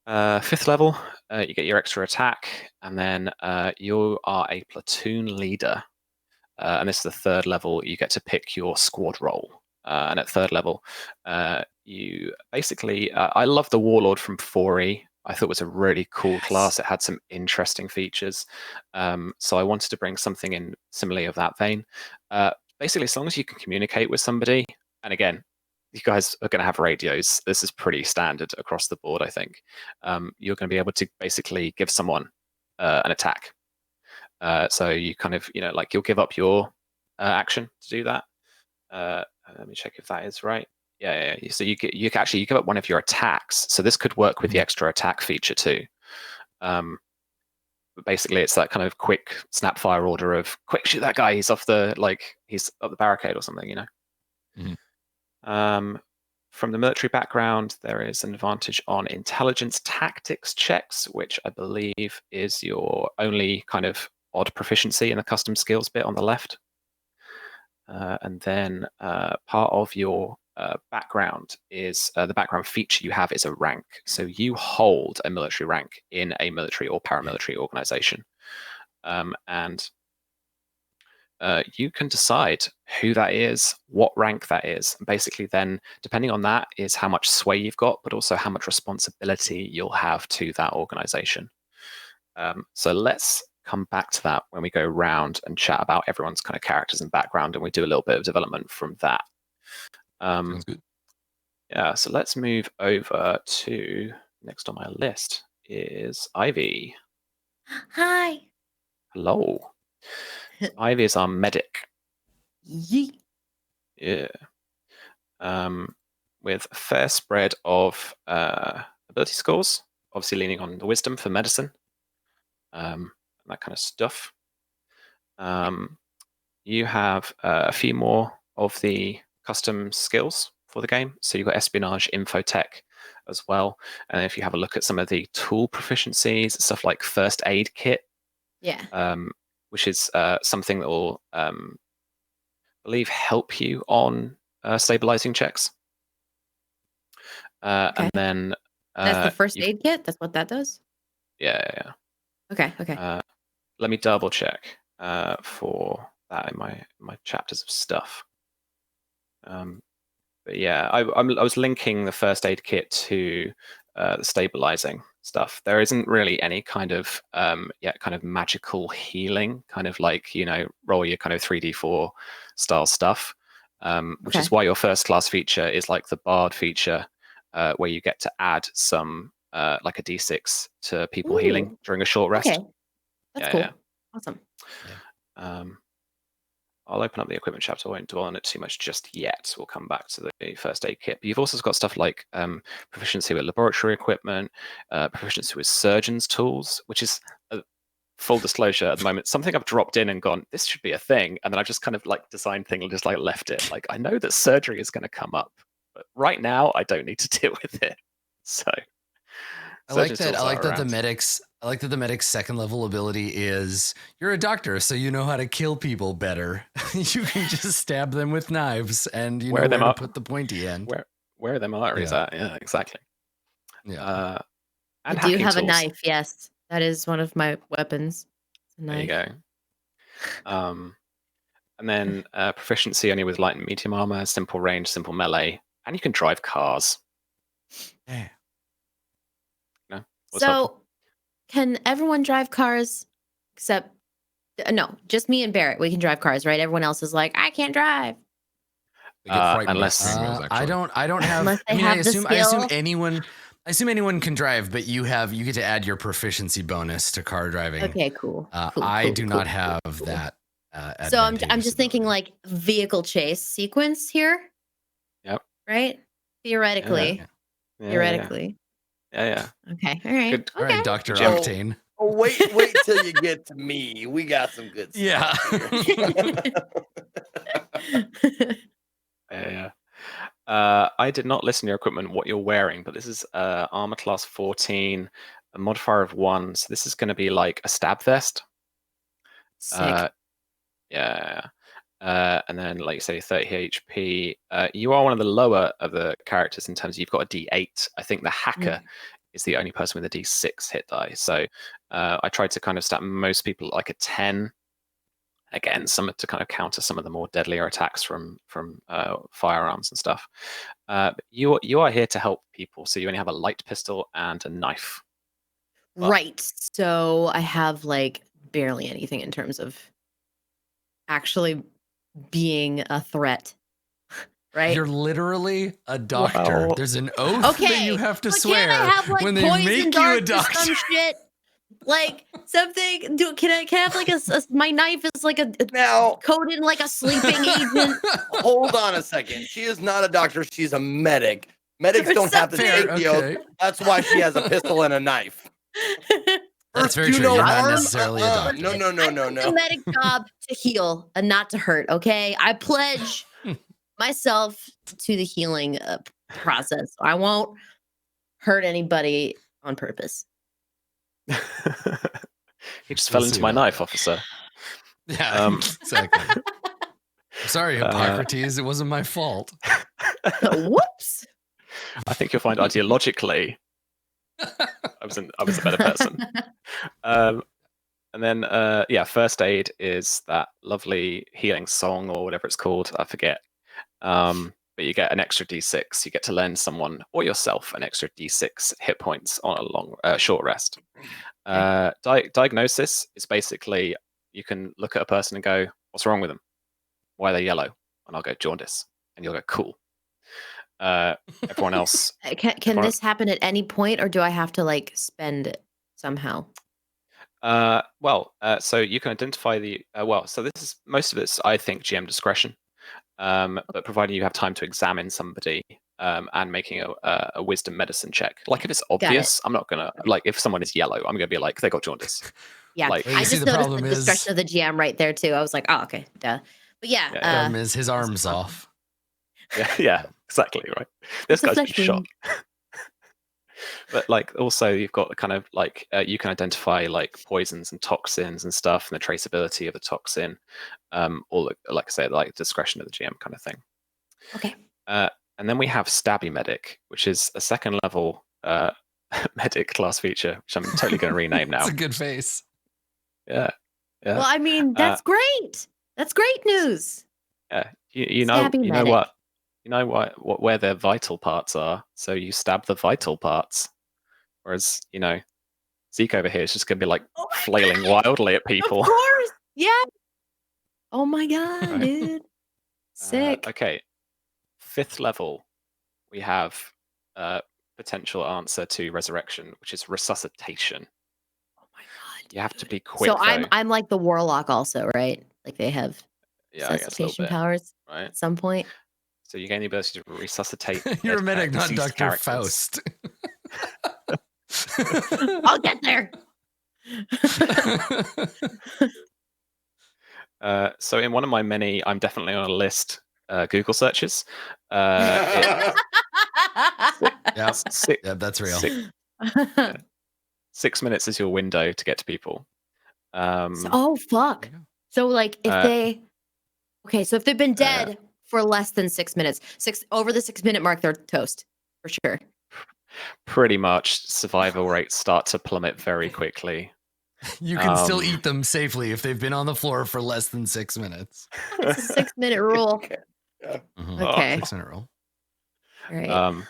5th level, you get your extra attack, and then you are a platoon leader. And this is the 3rd level, you get to pick your squad role. And at 3rd level, you basically, I love the Warlord from 4E. I thought it was a really cool class. It had some interesting features. So I wanted to bring something in similarly of that vein. Basically, as long as you can communicate with somebody, and again, you guys are going to have radios. This is pretty standard across the board, I think. You're going to be able to basically give someone an attack. So you kind of, like you'll give up your action to do that. Let me check if that is right. Yeah. So you give up one of your attacks. So this could work with the extra attack feature too. But basically, it's that kind of quick snap fire order of quick shoot that guy. He's up the barricade or something, From the military background, there is an advantage on intelligence tactics checks, which I believe is your only kind of odd proficiency in the custom skills bit on the left. And then part of your background is the background feature you have is a rank. So you hold a military rank in a military or paramilitary organization. And you can decide who that is, what rank that is. And basically then, depending on that, is how much sway you've got, but also how much responsibility you'll have to that organization. So let's come back to that when we go around and chat about everyone's kind of characters and background, and we do a little bit of development from that. Sounds good. Yeah, so let's move over to next on my list is Ivy. Hi. Hello. Ivy is our medic. Yeet. Yeah. With a fair spread of ability scores, obviously leaning on the wisdom for medicine. that kind of stuff. You have a few more of the custom skills for the game. So you've got espionage, infotech as well. And if you have a look at some of the tool proficiencies, stuff like first aid kit, which is something that will, I believe, help you on stabilizing checks. And then that's the first aid kit. That's what that does. Yeah. Okay. Let me double check for that in my chapters of stuff. But yeah, I was linking the first aid kit to the stabilizing stuff. There isn't really any kind of magical healing, kind of like, roll your kind of 3d4 style stuff, which is why your first class feature is like the bard feature, where you get to add some like a d6 to people healing during a short rest. Okay, that's cool. Yeah. Awesome. Yeah. I'll open up the equipment chapter. I won't dwell on it too much just yet. We'll come back to the first aid kit. But you've also got stuff like proficiency with laboratory equipment, proficiency with surgeon's tools, which is, full disclosure at the moment, something I've dropped in and gone, this should be a thing. And then I've just kind of like designed thing and just like left it. Like, I know that surgery is going to come up, but right now I don't need to deal with it. So I like that the medic's second level ability is you're a doctor, so you know how to kill people better. You can just stab them with knives, and you know where to put the pointy end. Where are them arteries at? Yeah, exactly. Yeah. And I do have a knife. Yes, that is one of my weapons. There you go. And then proficiency only with light and medium armor, simple range, simple melee, and you can drive cars. Yeah. So, can everyone drive cars except no, just me and Barrett? We can drive cars, right? Everyone else is like, I can't drive. Unless I don't have. I assume anyone can drive, but you get to add your proficiency bonus to car driving. Okay, cool. I do not have that. So I'm just thinking like vehicle chase sequence here. Yep. Right. Theoretically. Yeah. Okay. All right. Good. All right, Dr. Octane. Oh, wait till you get to me. We got some good stuff. Yeah. I did not listen to your equipment, what you're wearing, but this is armor class 14, a modifier of 1. So this is going to be like a stab vest. Sick. Yeah. And then, like you say, 30 HP. You are one of the lower of the characters in terms of you've got a D8. I think the hacker is the only person with a D6 hit die. So I tried to kind of stat most people like a 10. Again, some to kind of counter some of the more deadlier attacks from firearms and stuff. You are here to help people. So you only have a light pistol and a knife. Right. So I have like barely anything in terms of actually being a threat, right? You're literally a doctor. Wow. There's an oath that you have to swear when they make you a doctor. Some shit, like something. Can I have like my knife is like a now coated like a sleeping agent? Hold on a second. She is not a doctor. She's a medic. Medics don't have to take the oath. That's why she has a pistol and a knife. That's very true. You're not necessarily a doctor. No. It's a medic job to heal and not to hurt. Okay, I pledge myself to the healing process. I won't hurt anybody on purpose. He just fell into my knife, officer. Yeah, exactly. I'm sorry, Hippocrates. It wasn't my fault. Whoops. I think you'll find ideologically I was a better person. And then first aid is that lovely healing song or whatever it's called. I forget. But you get an extra D6. You get to lend someone or yourself an extra D6 hit points on a long, short rest. Diagnosis is basically you can look at a person and go, "What's wrong with them? Why are they yellow?" And I'll go, "Jaundice," and you'll go, "Cool." Everyone else. Can this happen at any point, or do I have to like spend it somehow? So you can identify the so this is most of it's I think GM discretion, but providing you have time to examine somebody and making a wisdom medicine check. Like if it's obvious, I'm not gonna like if someone is yellow, I'm gonna be like they got jaundice. Yeah, Like, Well, you I see, just the noticed the problem is- discretion of the GM right there too. I was like, oh, okay, duh. But yeah, Yeah, Problem is his arm's off. yeah, exactly right. This It's a guy's been flesh shot. wound. But like also you've got kind of like you can identify like poisons and toxins and stuff and the traceability of the toxin, or like I say, like discretion of the GM kind of thing. Okay. And then we have Stabby Medic, which is a second level medic class feature, which I'm totally going to rename now. It's a good face. Yeah, yeah. Well, I mean, that's great. That's great news. Yeah, you know, Stabby you know medic. what, where their vital parts are. So you stab the vital parts. Whereas, Zeke over here is just going to be like Oh my flailing God. wildly at people. Of course. Yeah. Oh my God, Right. dude. Sick. Okay. 5th level, we have potential answer to resurrection, which is resuscitation. Oh my God. You have to dude. be quick. So though. I'm like the warlock also, right? Like they have Yeah, I guess a little resuscitation bit, powers right? at some point. So you gain the ability to resuscitate. You're a dead medic, not deceased Dr. characters. Faust. I'll get there. So in one of my many, I'm definitely on a list. Google searches. It, Yep. six, Yep, that's real. 6 minutes is your window to get to people. Oh fuck. There you go. So like if so if they've been uh, dead for less than 6 minutes, over the 6 minute mark, they're toast for sure. Pretty much, survival rates start to plummet very quickly. You can still Um, eat them safely if they've been on the floor for less than 6 minutes. It's a 6 minute rule. Mhm. Okay. 6 minute rule. All right.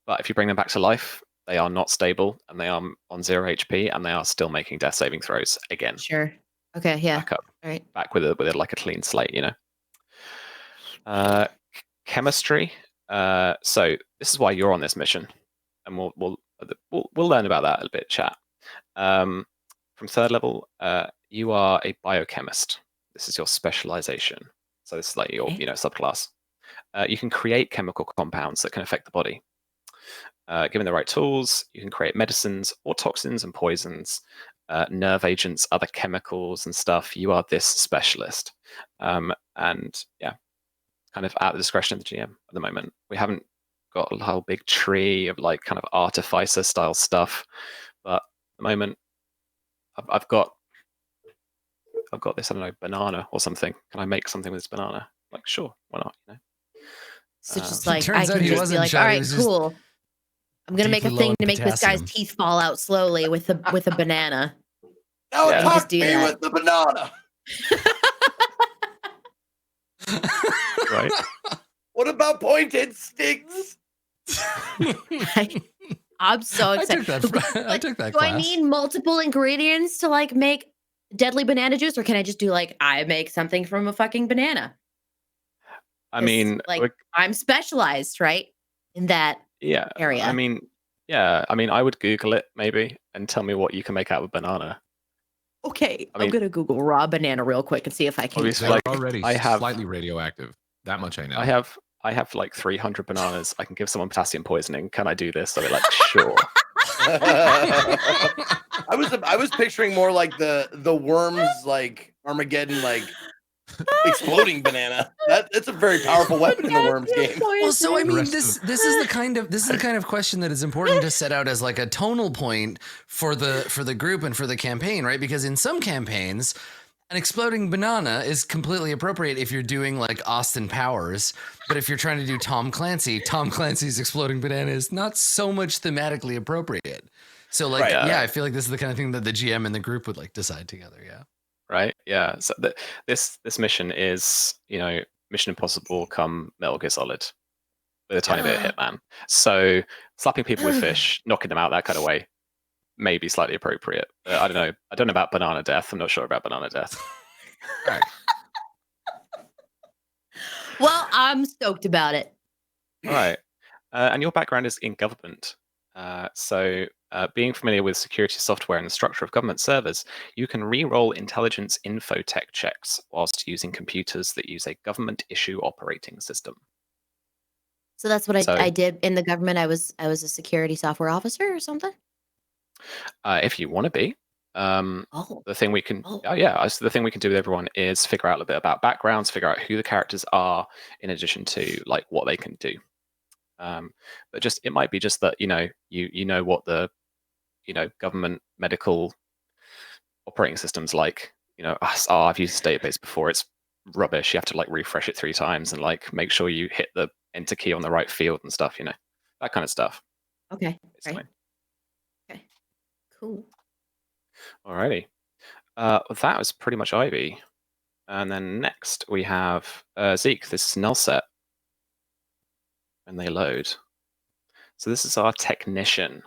But if you bring them back to life, they are not stable and they are on 0 HP and they are still making death saving throws again. Sure. Okay. Yeah. Back up, All right. back with like a clean slate, Chemistry. So this is why you're on this mission, and we'll learn about that a bit, chat. From 3rd level, you are a biochemist. This is your specialization. So this is like your subclass. You can create chemical compounds that can affect the body. Given the right tools, you can create medicines or toxins and poisons, nerve agents, other chemicals and stuff. You are this specialist. And yeah, kind of at the discretion of the GM at the moment. We haven't got a whole big tree of like kind of artificer style stuff, but at the moment I've got this, I don't know, banana or something. Can I make something with this banana? Like, sure, why not? So just It like turns I out can he just be wasn't like, shot, all he right, was just cool. I'm gonna make a deeply low thing in to make this guy's potassium. teeth fall out slowly with a banana. Now Yeah. talk Just to do me that. with the banana. Right? What about pointed sticks? I'm so I excited. took that. I Like, took that do class. I need multiple ingredients to like make deadly banana juice, or can I just do like I make something from a fucking banana? I 'Cause, mean, like I'm specialized, right, in that yeah. area. I mean, yeah. I mean, I would Google it maybe and tell me what you can make out of a banana. Okay, I mean- I'm gonna Google raw banana real quick and see if I can. Obviously, They're like, already I have- slightly radioactive. That much I know. I have like 300 bananas. I can give someone potassium poisoning. Can I do this? I'll be like, sure. I was picturing more like the worms, like Armageddon, like exploding banana. It's a very powerful weapon in the worms game. Well, so I The mean, rest this of- this is the kind of question that is important to set out as like a tonal point for the group and for the campaign, right? Because in some campaigns, an exploding banana is completely appropriate if you're doing like Austin Powers, but if you're trying to do Tom Clancy's exploding banana is not so much thematically appropriate. So like, Right. yeah, I feel like this is the kind of thing that the GM and the group would like decide together. Yeah. Right? Yeah. So this mission is, Mission Impossible come Metal Gear Solid with a tiny bit of Hitman. So slapping people with fish, knocking them out that kind of way, may be slightly appropriate. I don't know. I don't know about banana death. I'm not sure about banana death. Right. Well, I'm stoked about it. All right. And your background is in government. So being familiar with security software and the structure of government servers, you can re-roll intelligence infotech checks whilst using computers that use a government issue operating system. So that's what So- I did in the government. I was a security software officer or something. If you want to be, The thing we can, so the thing we can do with everyone is figure out a little bit about backgrounds, figure out who the characters are, in addition to like what they can do. But just it might be just that you know what the government medical operating system's like. I've used this database before. It's rubbish. You have to like refresh it 3 times and like make sure you hit the enter key on the right field and stuff. That kind of stuff. Okay. Basically. Right. Okay. Cool. Alrighty. That was pretty much Ivy. And then next we have Zeke. This is null set. When they load. So this is our technician.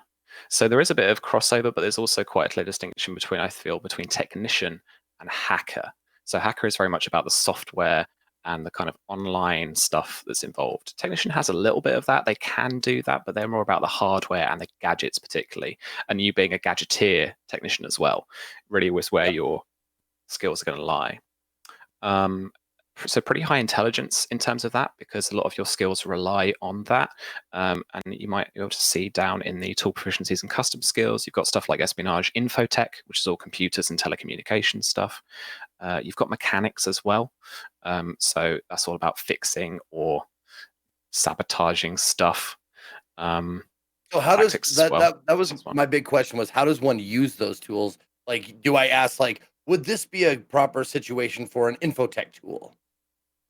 So there is a bit of crossover, but there's also quite a clear distinction between technician and hacker. So hacker is very much about the software and the kind of online stuff that's involved. Technician has a little bit of that. They can do that, but they're more about the hardware and the gadgets particularly. And you being a gadgeteer technician as well, really was where your skills are going to lie. So pretty high intelligence in terms of that, because a lot of your skills rely on that. And you might be able to see down in the tool proficiencies and custom skills, you've got stuff like espionage, infotech, which is all computers and telecommunications stuff. You've got mechanics as well. So that's all about fixing or sabotaging stuff. So how does that was my big question was, how does one use those tools? Like, do I ask, like, would this be a proper situation for an infotech tool?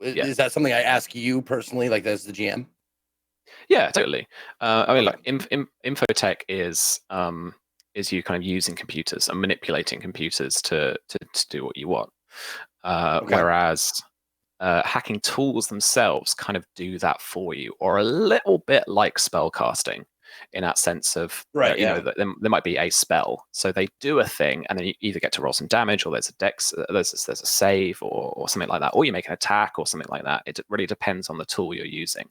Is that something I ask you personally, like as the GM? Yeah, totally. I mean, like infotech is you kind of using computers and manipulating computers to do what you want. Whereas hacking tools themselves kind of do that for you, or a little bit like spellcasting, in that sense of there might be a spell, so they do a thing, and then you either get to roll some damage, or there's a dex, there's a save, or something like that, or you make an attack or something like that. It really depends on the tool you're using.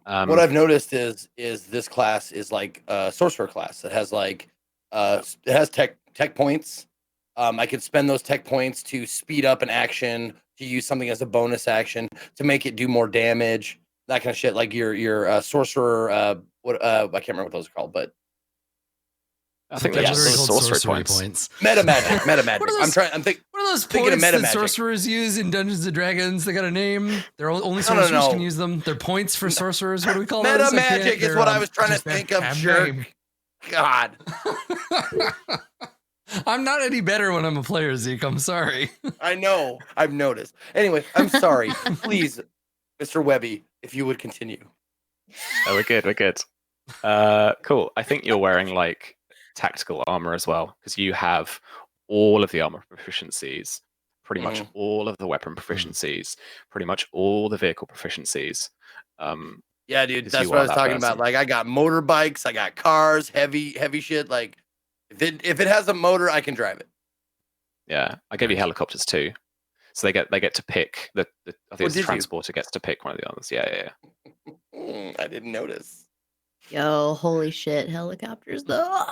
What I've noticed is this class is like a sorcerer class that has like it has tech points. I could spend those tech points to speed up an action, to use something as a bonus action, to make it do more damage, that kind of shit. Like your sorcerer, I can't remember what those are called, but I think they're just sorcery points. Meta magic. What are those points that sorcerers use in Dungeons and Dragons? They got a name. They're only sorcerers can use them. They're points for sorcerers. What do we call those? Meta magic is what I was trying to think of. Sure. God. I'm not any better when I'm a player, Zeke. I'm sorry. I know. I've noticed. Anyway, I'm sorry. Please, Mr. Webby, if you would continue. Oh, we're good. Cool. I think you're wearing like tactical armor as well, because you have all of the armor proficiencies, pretty much all of the weapon proficiencies, pretty much all the vehicle proficiencies. Yeah, dude, that's what I was talking about. Like, I got motorbikes, I got cars, heavy shit. Like, if it has a motor, I can drive it. Yeah, I gave you helicopters too, so they get to pick the I think the transporter gets to pick one of the others. Yeah. I didn't notice. Yo, holy shit, helicopters though.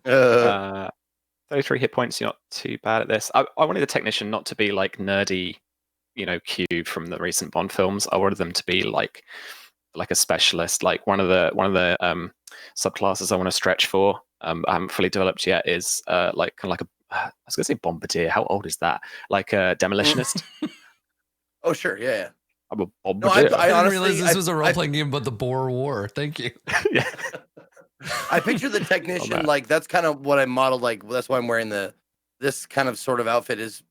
33 hit points. You're not too bad at this. I wanted the technician not to be like nerdy, Q from the recent Bond films. I wanted them to be like a specialist. Like one of the subclasses I want to stretch for. I haven't fully developed yet. Is like kind of like I was gonna say bombardier. How old is that? Like a demolitionist. Oh sure, yeah. I'm a bombardier. I honestly realized this was a role-playing game about the Boer War. Thank you. Yeah. I picture the technician like that's kind of what I modeled. Like that's why I'm wearing this kind of sort of outfit. Is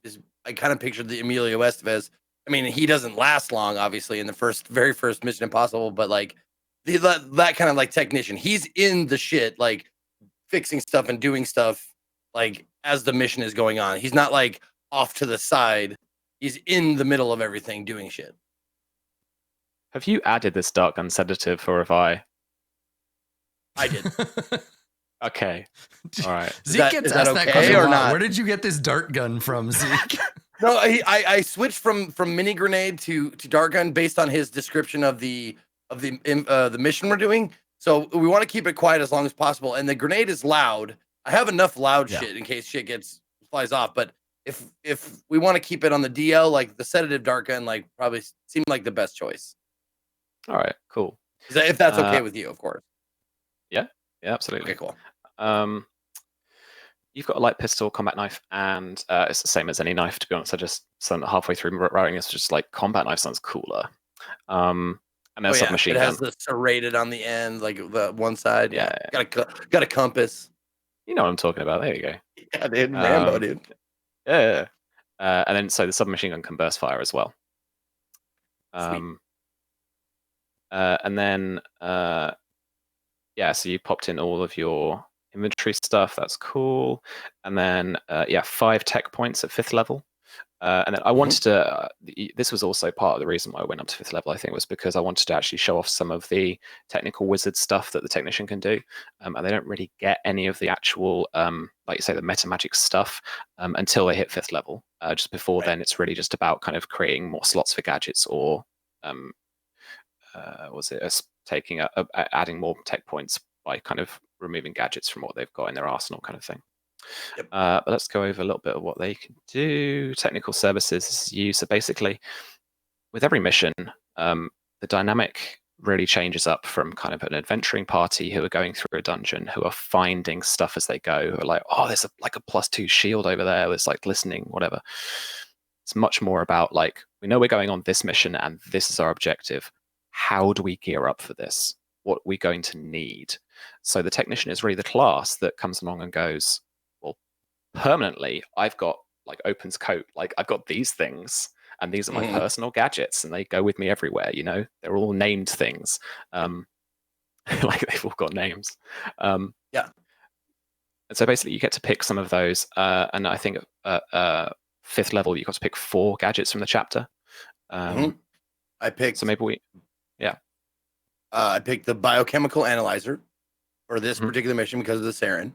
I kind of pictured the Emilio Estevez. I mean, he doesn't last long, obviously, in the very first Mission Impossible, but like that kind of like technician. He's in the shit, like fixing stuff and doing stuff, like as the mission is going on. He's not like off to the side. He's in the middle of everything doing shit. Have you added this dark gun sedative, or have I? I did. Okay. All right. Zeke gets asked that question or not. Where did you get this dart gun from, Zeke? No, I switched from mini grenade to dart gun based on his description of the mission we're doing. So we want to keep it quiet as long as possible. And the grenade is loud. I have enough loud shit in case shit flies off. But if we want to keep it on the DL, like the sedative dart gun, like probably seemed like the best choice. All right, cool. If that's okay with you, of course. Yeah, absolutely. Okay, cool. You've got a light pistol, combat knife, and it's the same as any knife, to be honest. I just spent halfway through writing it's just like combat knife sounds cooler. And then submachine it gun. has the serrated on the end, like the one side. Yeah. Got a compass. You know what I'm talking about. There you go. Yeah, dude. Rambo, dude. Yeah. And then so the submachine gun can burst fire as well. And then so you popped in all of your inventory stuff. That's cool. And then 5 tech points at 5th level. And then I wanted to. This was also part of the reason why I went up to 5th level. I think was because I wanted to actually show off some of the technical wizard stuff that the technician can do, and they don't really get any of the actual, like you say, the meta magic stuff until they hit 5th level. Just before then, it's really just about kind of creating more slots for gadgets, or adding more tech points by kind of removing gadgets from what they've got in their arsenal, kind of thing. Yep. But let's go over a little bit of what they can do. Technical services is used. So basically, with every mission, the dynamic really changes up from kind of an adventuring party who are going through a dungeon, who are finding stuff as they go, who are like, oh, there's a +2 shield over there. It's like listening, whatever. It's much more about like, we know we're going on this mission and this is our objective. How do we gear up for this? What are we going to need? So the technician is really the class that comes along and goes, well, permanently, I've got like Open's coat, like I've got these things, and these are my personal gadgets, and they go with me everywhere. You know, they're all named things, like they've all got names. And so basically, you get to pick some of those, and I think 5th level, you got to pick 4 gadgets from the chapter. I picked. So maybe we, I picked the biochemical analyzer for this particular mission because of the sarin.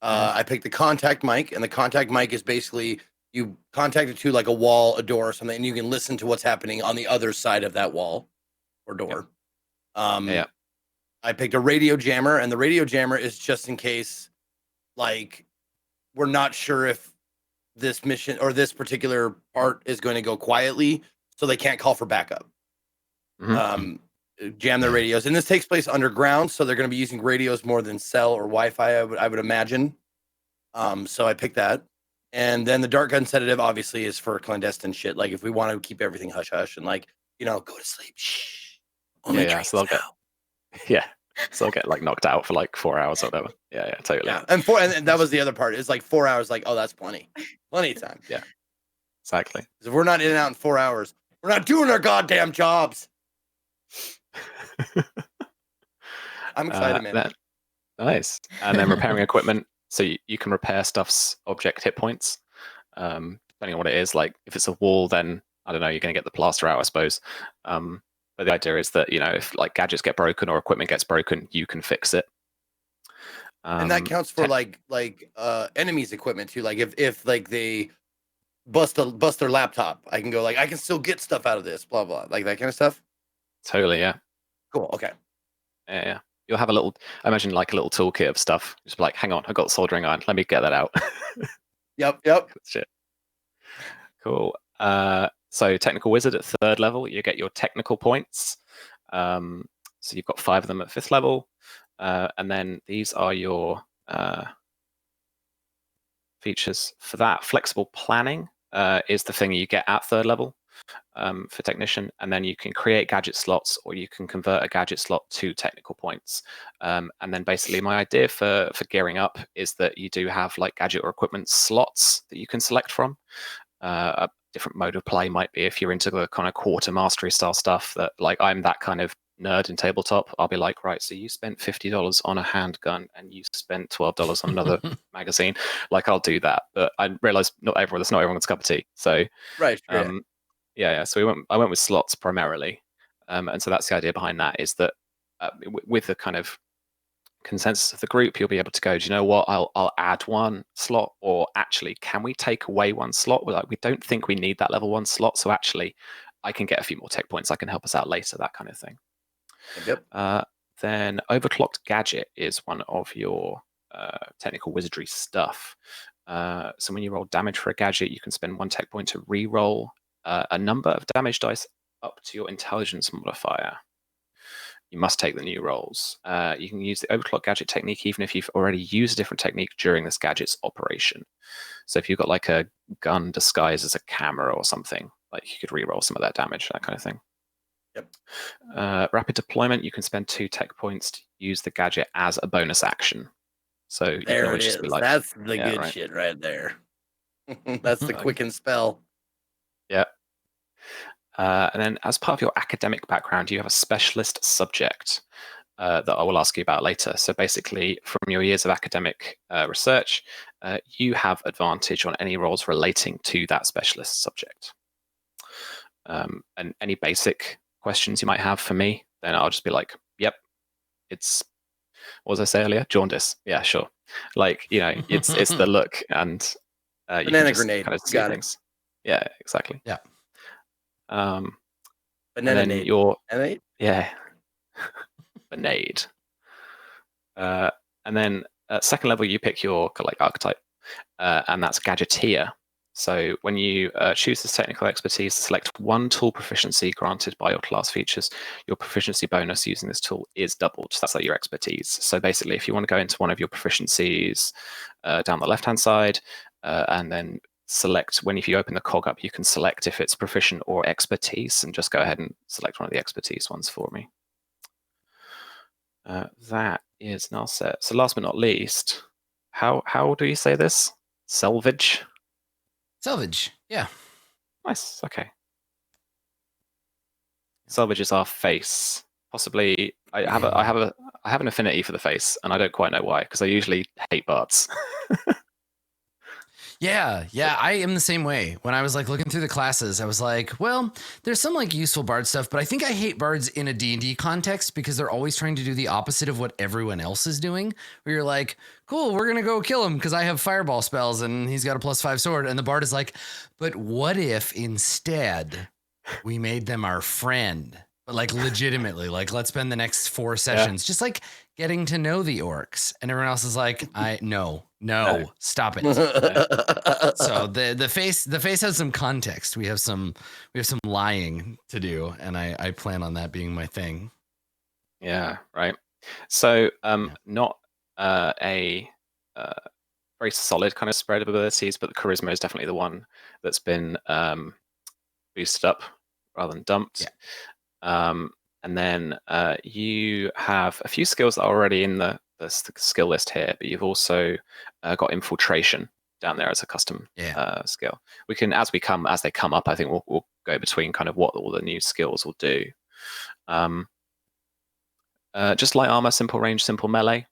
I picked the contact mic, and the contact mic is basically you contact it to like a wall, a door, or something, and you can listen to what's happening on the other side of that wall or door. I picked a radio jammer, and the radio jammer is just in case, like, we're not sure if this mission or this particular part is going to go quietly, so they can't call for backup. Jam their radios, and this takes place underground, so they're going to be using radios more than cell or Wi-Fi. I would imagine. So I picked that, and then the dart gun sedative obviously is for clandestine shit. Like if we want to keep everything hush hush and like go to sleep. Shh. So they'll get like knocked out for like 4 hours or whatever. Yeah, totally. Yeah, and that was the other part. It's like 4 hours. Like, oh, that's plenty of time. Yeah, exactly. If we're not in and out in 4 hours, we're not doing our goddamn jobs. I'm excited, man. Nice. And then repairing equipment. So you can repair stuff's object hit points, depending on what it is. Like if it's a wall, then I don't know, you're going to get the plaster out, I suppose. But the idea is that, if like gadgets get broken or equipment gets broken, you can fix it. And that counts for like enemies' equipment too. Like if like they bust their laptop, I can go like, I can still get stuff out of this, blah blah, like that kind of stuff. Totally, yeah. Cool. Okay. Yeah. You'll have I imagine like a little toolkit of stuff. Just like, hang on, I got soldering iron. Let me get that out. Yep. Shit. Cool. So technical wizard at 3rd level, you get your technical points. So you've got 5 of them at 5th level, and then these are your features for that. Flexible planning is the thing you get at 3rd level. For technician, and then you can create gadget slots, or you can convert a gadget slot to technical points. And then basically my idea for gearing up is that you do have like gadget or equipment slots that you can select from. A different mode of play might be if you're into the kind of quarter mastery style stuff, that like I'm that kind of nerd in tabletop. I'll be like, right, so you spent $50 on a handgun and you spent $12 on another magazine. Like I'll do that, but I realize that's not everyone's cup of tea. So right. So I went with slots primarily, and so that's the idea behind that. Is that with the kind of consensus of the group, you'll be able to go, do you know what? I'll add 1 slot, or actually, can we take away 1 slot? We're like, we don't think we need that level 1 slot, so actually, I can get a few more tech points. I can help us out later, that kind of thing. Yep. Then overclocked gadget is one of your technical wizardry stuff. So when you roll damage for a gadget, you can spend 1 tech point to re-roll a number of damage dice up to your intelligence modifier. you must take the new rolls. You can use the overclock gadget technique even if you've already used a different technique during this gadget's operation. So if you've got like a gun disguised as a camera or something, like you could re-roll some of that damage, that kind of thing. Yep. Rapid deployment, you can spend 2 tech points to use the gadget as a bonus action. So you can There it always is. just be like, That's the yeah, good right. shit right there. That's the quicken spell. Yeah. And then as part of your academic background, you have a specialist subject that I will ask you about later. So basically, from your years of academic research, you have advantage on any roles relating to that specialist subject. And any basic questions you might have for me, then I'll just be like, yep, it's, what was I say earlier? Jaundice. Yeah, sure. Like, you know, it's the look, and you Banana can just grenade. kind of see Got things. Yeah, exactly. Yeah. And Banana then nade. your Banana? yeah, Banade. And then at second level, you pick your like archetype, and that's Gadgeteer. So when you choose this technical expertise, select one tool proficiency granted by your class features. Your proficiency bonus using this tool is doubled. So that's like your expertise. So basically, if you want to go into one of your proficiencies down the left-hand side, and then select when if you open the cog up, you can select if it's proficient or expertise, and just go ahead and select one of the expertise ones for me. That is now set. So last but not least, how do you say this? Selvage. Salvage. Yeah. Nice. Okay. Selvage is our face. Possibly, I have an affinity for the face, and I don't quite know why, because I usually hate bards. Yeah, I am the same way. When I was like looking through the classes, I was like, well, there's some like useful bard stuff, but I think I hate bards in a D&D context because they're always trying to do the opposite of what everyone else is doing. Where you're like, cool, we're going to go kill him because I have fireball spells and he's got a +5 sword. And the bard is like, but what if instead we made them our friend? But like legitimately, like let's spend the next 4 sessions just like getting to know the orcs. And everyone else is like, no, stop it. So the face has some context. We have some lying to do, and I plan on that being my thing. Yeah, right. So not a very solid kind of spread of abilities, but the charisma is definitely the one that's been boosted up rather than dumped. Yeah. And then you have a few skills that are already in the skill list here, but you've also got Infiltration down there as a custom skill. We can, as they come up, I think we'll go between kind of what all the new skills will do. Just light armor, simple range, simple melee.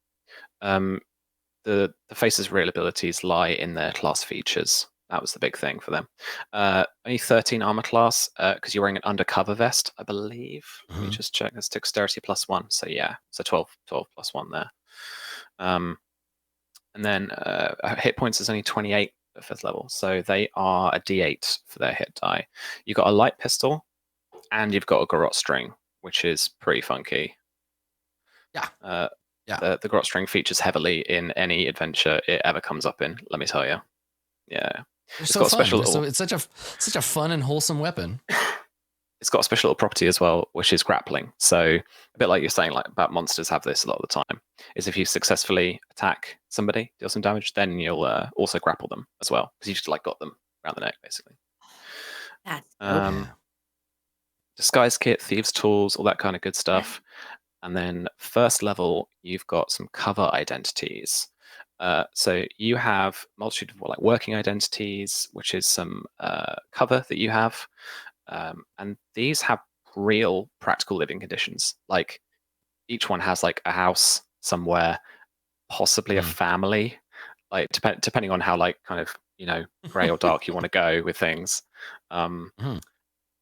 The face's real abilities lie in their class features. That was the big thing for them. Only 13 armor class because you're wearing an undercover vest, I believe. Let me just check. That's dexterity +1. So yeah, so 12 +1 there. And then hit points is only 28 at 5th level. So they are a D8 for their hit die. You've got a light pistol and you've got a garrote string, which is pretty funky. Yeah. The garrote string features heavily in any adventure it ever comes up in, let me tell you. Yeah. They're so fun. So it's such a fun and wholesome weapon. It's got a special little property as well, which is grappling. So a bit like you're saying, like about monsters have this a lot of the time, is if you successfully attack somebody, deal some damage, then you'll also grapple them as well, because you've just like got them around the neck, basically. That's okay. Disguise kit, thieves' tools, all that kind of good stuff. And then first level, you've got some cover identities. So you have multitude of like working identities, which is some cover that you have, and these have real practical living conditions. Like each one has like a house somewhere, possibly a family, like depending on how like kind of gray or dark you want to go with things.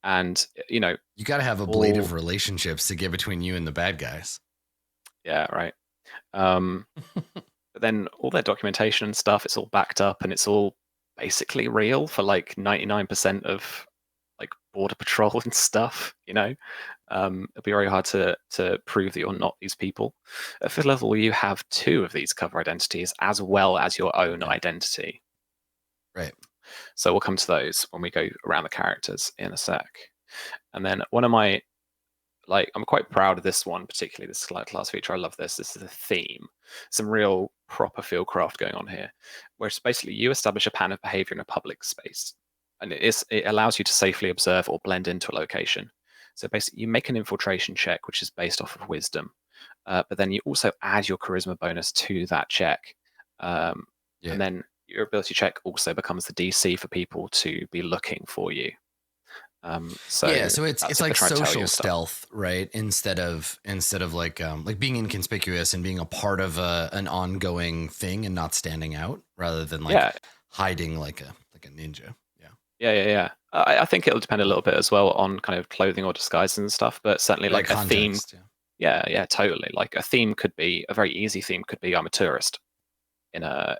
And you got to have a blade of relationships to get between you and the bad guys. Yeah, right. But then all their documentation and stuff, it's all backed up and it's all basically real for like 99% of like border patrol and stuff, it'll be very hard to prove that you're not these people. At 5th level, you have 2 of these cover identities as well as your own identity. Right. So we'll come to those when we go around the characters in a sec. And then one of my I'm quite proud of this one, particularly this class feature. I love this. This is a theme. Some real proper field craft going on here, where it's basically you establish a pattern of behavior in a public space, and it allows you to safely observe or blend into a location. So basically, you make an infiltration check, which is based off of wisdom, but then you also add your charisma bonus to that check, and then your ability check also becomes the DC for people to be looking for you. So it's like social stealth, right? Instead of like being inconspicuous and being a part of an ongoing thing and not standing out, rather than like hiding like a ninja. Yeah. I think it'll depend a little bit as well on kind of clothing or disguise and stuff, but certainly like context, a theme. Yeah, totally. Like a theme could be a very easy theme could be I'm a tourist in a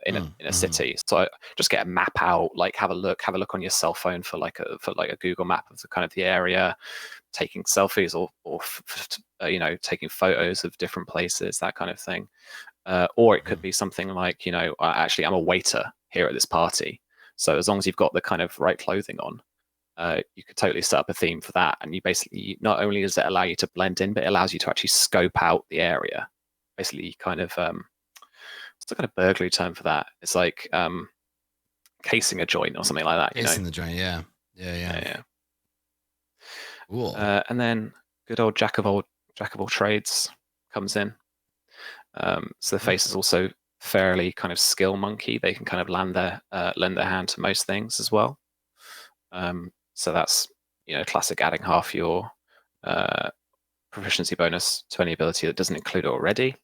city. So I just get a map out, like have a look on your cell phone for like a Google map of the kind of the area, taking selfies or taking photos of different places, that kind of thing. Or it could be something like, actually I'm a waiter here at this party. So as long as you've got the kind of right clothing on, you could totally set up a theme for that. And you basically, not only does it allow you to blend in, but it allows you to actually scope out the area. Basically kind of what's the kind of burglary term for that? It's like casing a joint or something like that. Casing the joint, yeah. Cool. And then good old jack of all trades comes in. So the face is also fairly kind of skill monkey. They can kind of lend their hand to most things as well. So that's classic, adding half your proficiency bonus to any ability that doesn't include it already.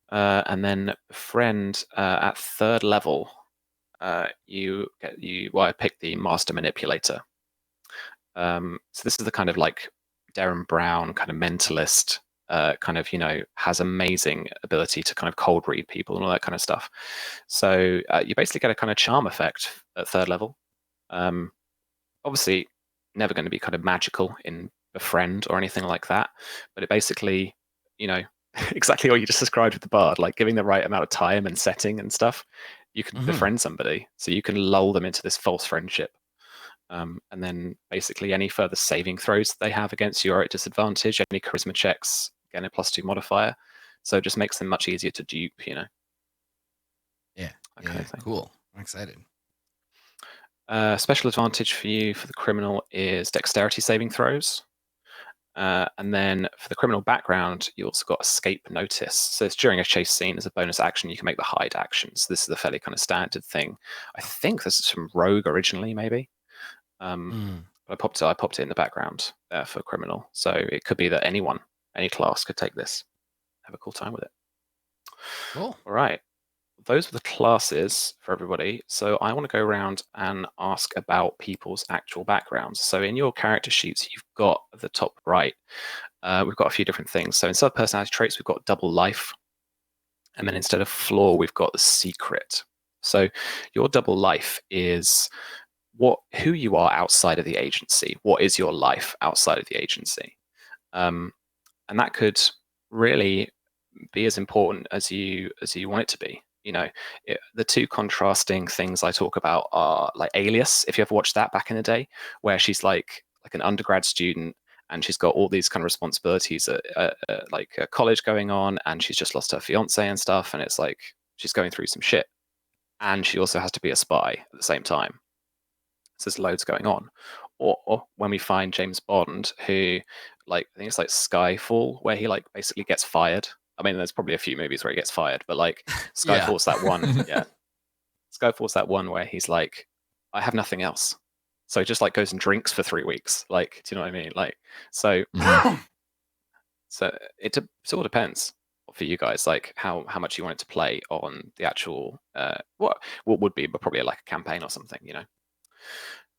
And then friend at 3rd level, I pick the master manipulator. So this is the kind of like Darren Brown kind of mentalist, has amazing ability to kind of cold read people and all that kind of stuff. So you basically get a kind of charm effect at 3rd level. Obviously never going to be kind of magical in befriend or anything like that, but it basically, exactly what you just described with the bard, like giving the right amount of time and setting and stuff, you can befriend somebody, so you can lull them into this false friendship. And then basically any further saving throws they have against you are at disadvantage. Any charisma checks, again, a +2 modifier. So it just makes them much easier to dupe, Yeah, cool. I'm excited. Special advantage for you for the criminal is dexterity saving throws. And then for the criminal background, you also got escape notice. So it's during a chase scene as a bonus action, you can make the hide action. So this is a fairly kind of standard thing. I think this is from Rogue originally, maybe. But I popped it in the background for criminal. So it could be that any class could take this. Have a cool time with it. Cool. All right. Those were the classes for everybody. So I want to go around and ask about people's actual backgrounds. So in your character sheets, you've got at the top right, we've got a few different things. So instead of personality traits, we've got double life. And then instead of flaw, we've got the secret. So your double life is who you are outside of the agency. What is your life outside of the agency? And that could really be as important as you want it to be. The two contrasting things I talk about are like Alias, if you ever watched that back in the day, where she's like an undergrad student and she's got all these kind of responsibilities at college going on, and she's just lost her fiance and stuff, and it's like she's going through some shit, and she also has to be a spy at the same time. So there's loads going on. Or when we find James Bond, who I think it's like Skyfall, where he basically gets fired. I mean, there's probably a few movies where he gets fired, but Skyfall's that one. Yeah, Skyfall's that one where he's like, I have nothing else, so he just goes and drinks for 3 weeks. Do you know what I mean? So it all depends for you guys, how much you want it to play on the actual what would be, but probably like a campaign or something,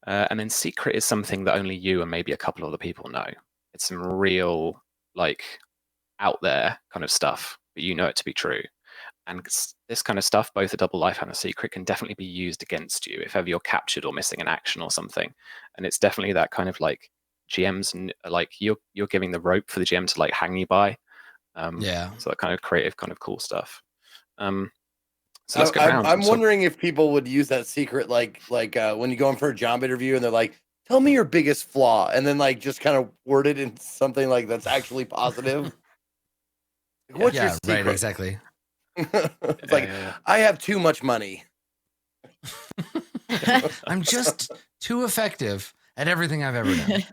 and then secret is something that only you and maybe a couple other people know. It's some real out there kind of stuff, but you know it to be true. And this kind of stuff, both the double life and the secret, can definitely be used against you if ever you're captured or missing an action or something. And it's definitely that kind of GM's you're giving the rope for the GM to hang you by. So that kind of creative, kind of cool stuff. So let's go around. I'm wondering if people would use that secret when you go in for a job interview and they're like, tell me your biggest flaw, and then like just kind of word it in something like that's actually positive. Like, what's your secret? Right, exactly. It's like I have too much money. I'm just too effective at everything I've ever done.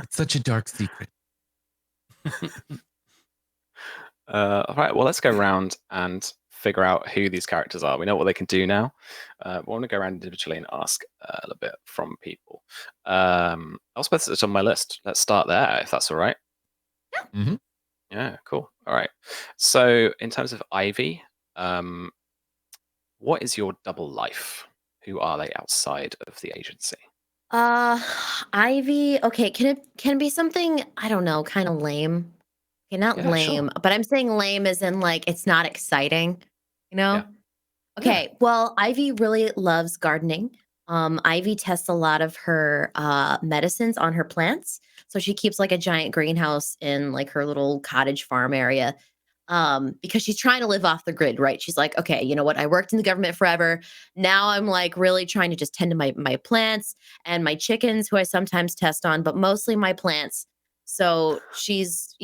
It's such a dark secret. All right, well, let's go around and figure out who these characters are. We know what they can do now. We want to go around individually and ask a little bit from people. Elspeth is on my list. Let's start there, if that's all right. Yeah. Mm-hmm. Yeah, cool. All right. So in terms of Ivy, what is your double life? Who are they outside of the agency? Ivy. Okay, can it be something, I don't know, kind of lame? Okay, not Yeah, sure. lame, but I'm saying lame as in like it's not exciting, you know? Yeah. Okay, well, Ivy really loves gardening. Ivy tests a lot of her medicines on her plants. So she keeps like a giant greenhouse in like her little cottage farm area. Because she's trying to live off the grid, right? She's like, okay, you know what? I worked in the government forever. Now I'm like really trying to just tend to my plants and my chickens, who I sometimes test on, but mostly my plants. So she's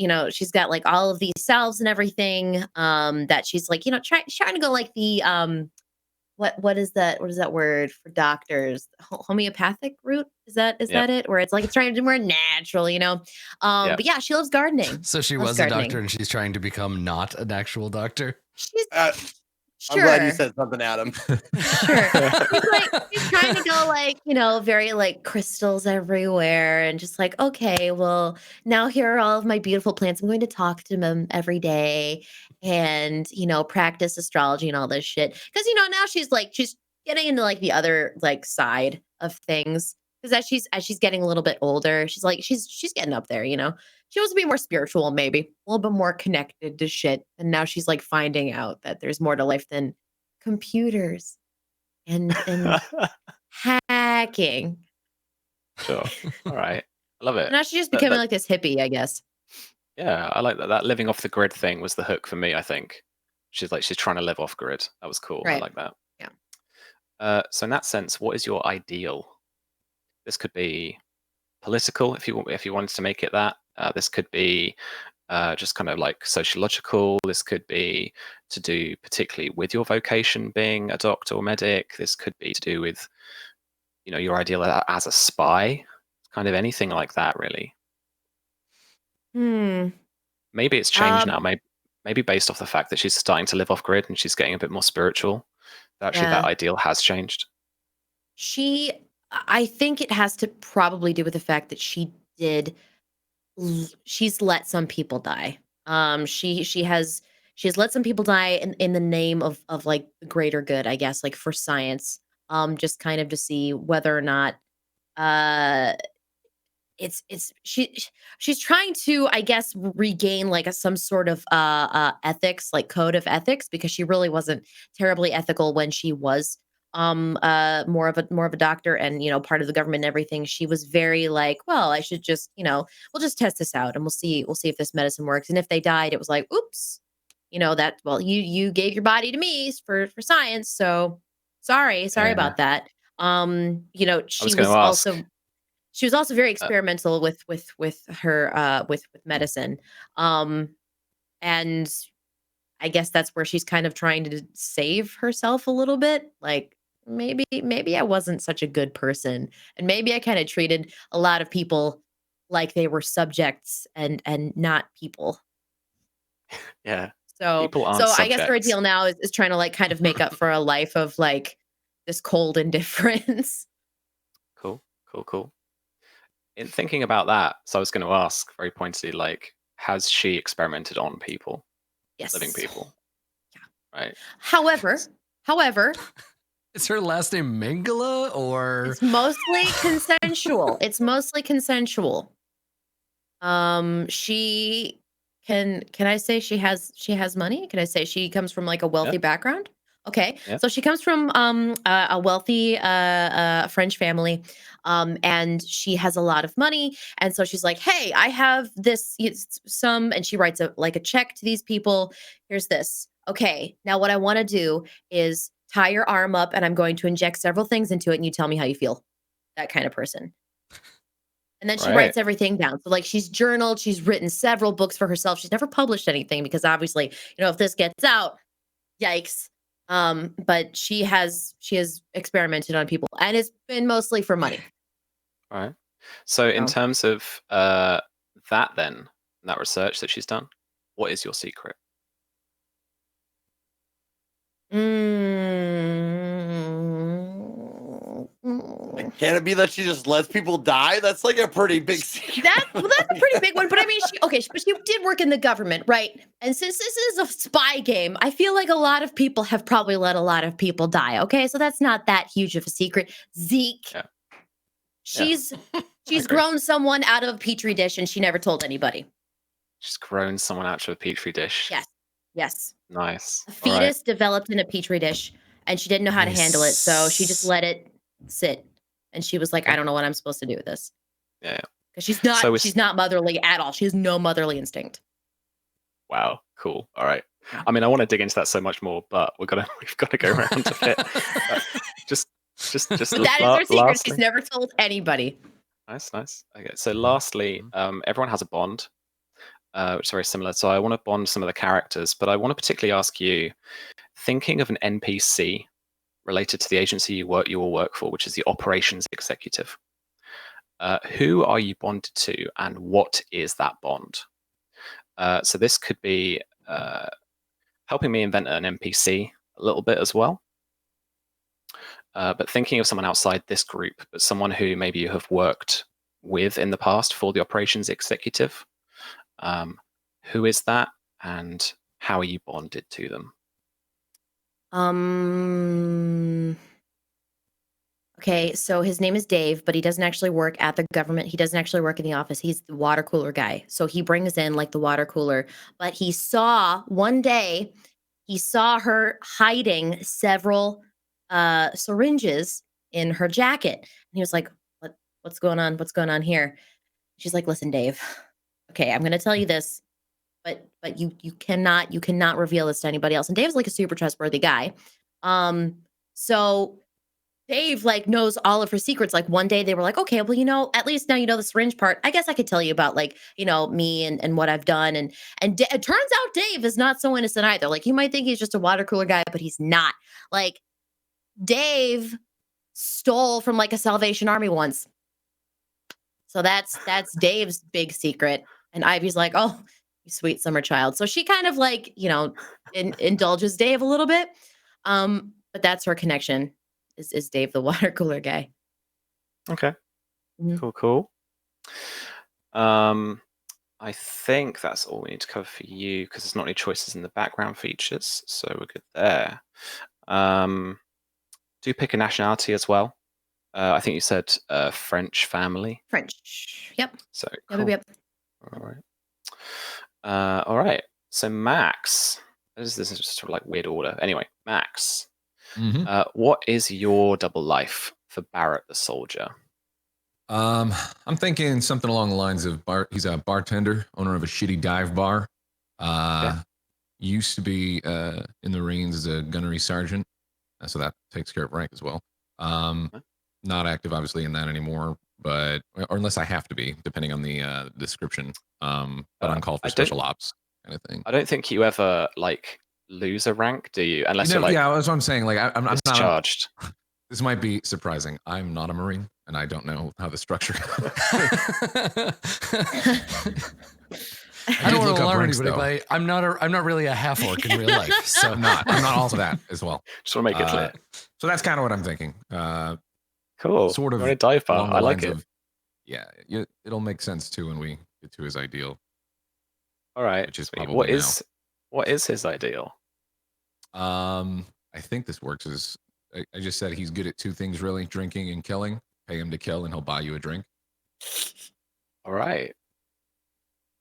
got like all of these salves and everything that she's like, trying to go like the what is that word for doctors? Homeopathic route? Is that it? Where it's like it's trying to do more natural, But yeah, she loves gardening. So she was a doctor and she's trying to become not an actual doctor. She's I'm glad you said something, Adam. Sure. She's trying to go like, very like crystals everywhere and just like, okay, well, now here are all of my beautiful plants. I'm going to talk to them every day and, practice astrology and all this shit. Because, now she's getting into like the other like side of things. Because as she's getting a little bit older, she's like, she's getting up there, She wants to be more spiritual, maybe a little bit more connected to shit. And now she's like finding out that there's more to life than computers and hacking. Sure. All right. I love it. Now she's just becoming like this hippie, I guess. Yeah, I like that. That living off the grid thing was the hook for me, I think. She's trying to live off grid. That was cool. Right. I like that. Yeah. So in that sense, what is your ideal? This could be political if you wanted to make it that. This could be just kind of like sociological. This could be to do particularly with your vocation, being a doctor or medic. This could be to do with, your ideal as a spy. Kind of anything like that, really. Maybe it's changed now. Maybe based off the fact that she's starting to live off grid and she's getting a bit more spiritual. Actually, that ideal has changed. I think it has to probably do with the fact that she's let some people die. She has let some people die in the name of like the greater good, I guess, like for science. Just kind of to see whether or not she's trying to, I guess, regain like some sort of ethics, like code of ethics, because she really wasn't terribly ethical when she was more of a doctor and part of the government and everything. She was very like, well, I should just we'll just test this out and we'll see if this medicine works. And if they died, it was like, oops, that, well, you gave your body to me for science, so sorry about that. She was also very experimental with her with medicine. And I guess that's where she's kind of trying to save herself a little bit. Like maybe I wasn't such a good person, and maybe I kind of treated a lot of people like they were subjects and not people. Yeah. So I guess her ideal now is trying to like kind of make up for a life of like this cold indifference. Cool. In thinking about that, so I was going to ask very pointedly, like, has she experimented on people? Yes. Living people. Yeah. Right. However, is her last name Mengele or? It's mostly consensual. She can I say she has money? Can I say she comes from like a wealthy background? Okay. Yeah. So she comes from a wealthy French family, and she has a lot of money. And so she's like, hey, I have this some, and she writes a check to these people. Here's this. Okay, now what I want to do is tie your arm up and I'm going to inject several things into it and you tell me how you feel. that kind of person. And then she Right. writes everything down. So like she's journaled, she's written several books for herself. She's never published anything because obviously, if this gets out, yikes. But she has experimented on people, and it's been mostly for money. All right. So in So. terms of that research that she's done, what is your secret? Can it be that she just lets people die? That's like a pretty big secret. That's a pretty big one. But I mean, but she did work in the government, right? And since this is a spy game, I feel like a lot of people have probably let a lot of people die. Okay, so that's not that huge of a secret. Zeke, Yeah. she's grown someone out of a petri dish, and she never told anybody. She's grown someone out of a petri dish. Yes. Nice. A fetus developed in a petri dish, and she didn't know how to handle it, so she just let it sit. And she was like, I don't know what I'm supposed to do with this. Yeah. Because she's not motherly at all. She has no motherly instinct. Wow. Cool. All right. I mean, I want to dig into that so much more, but we've got to go around a bit. Just that is her secret. Lastly, she's never told anybody. Nice. Okay. So lastly, everyone has a bond, which is very similar. So I want to bond some of the characters, but I want to particularly ask you, thinking of an NPC related to the agency you will work for, which is the operations executive. Who are you bonded to, and what is that bond? So this could be helping me invent an NPC a little bit as well. But thinking of someone outside this group, but someone who maybe you have worked with in the past for the operations executive. Who is that, and how are you bonded to them? Okay, so his name is Dave, but he doesn't actually work at the government. He doesn't actually work in the office. He's the water cooler guy. So he brings in like the water cooler, but one day he saw her hiding several syringes in her jacket. And he was like, what's going on? What's going on here? She's like, listen, Dave, okay, I'm going to tell you this, but you cannot reveal this to anybody else. And Dave's like a super trustworthy guy. So Dave like knows all of her secrets. Like one day they were like, okay, well, at least now you know the syringe part. I guess I could tell you about like, me and what I've done. And it turns out Dave is not so innocent either. Like you might think he's just a water cooler guy, but he's not. Like Dave stole from like a Salvation Army once. So that's Dave's big secret. And Ivy's like, oh, you sweet summer child. So she kind of like, indulges Dave a little bit. But that's her connection. Is Dave the water cooler guy? Okay. Mm-hmm. Cool. I think that's all we need to cover for you because there's not any choices in the background features, so we're good there. Do pick a nationality as well. I think you said French family. French. Yep. So cool. Yep. All right. So Max, this is just sort of like weird order. Anyway, Max. Mm-hmm. What is your double life for Barrett the soldier? I'm thinking something along the lines of he's a bartender, owner of a shitty dive bar. Used to be in the Marines as a gunnery sergeant, so that takes care of rank as well. Not active, obviously, in that anymore, or unless I have to be, depending on the description. But on call for special ops kind of thing. I don't think you ever lose a rank, do you? Unless you're yeah, that's what I'm saying. Like I'm not charged. This might be surprising. I'm not a Marine, and I don't know how the structure. I don't want to alarm anybody, but I'm not really a half orc in real life, so I'm not also that as well. Just want to make it clear. So that's kind of what I'm thinking. Cool. Sort of a dive bar. I like it. It'll make sense too when we get to his ideal. All right. Which is what is his ideal? I think this works as I just said. He's good at two things really: drinking and killing. Pay him to kill, and he'll buy you a drink. All right.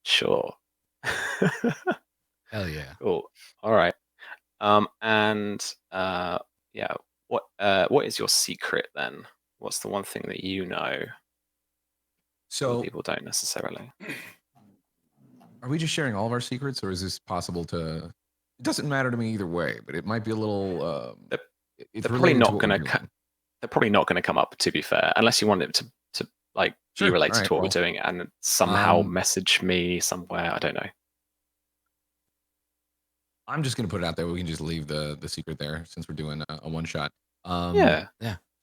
Sure. Hell yeah. Cool. All right. What is your secret then? What's the one thing that you know? So people don't necessarily. Are we just sharing all of our secrets, or is this possible to? It doesn't matter to me either way, but it might be a little. They're probably not going to. they're probably not going to come up, to be fair, unless you want it to like Sure. be related Alright, to what well, we're doing and somehow um, message me somewhere. I don't know. I'm just gonna put it out there. We can just leave the secret there since we're doing a one shot. Yeah.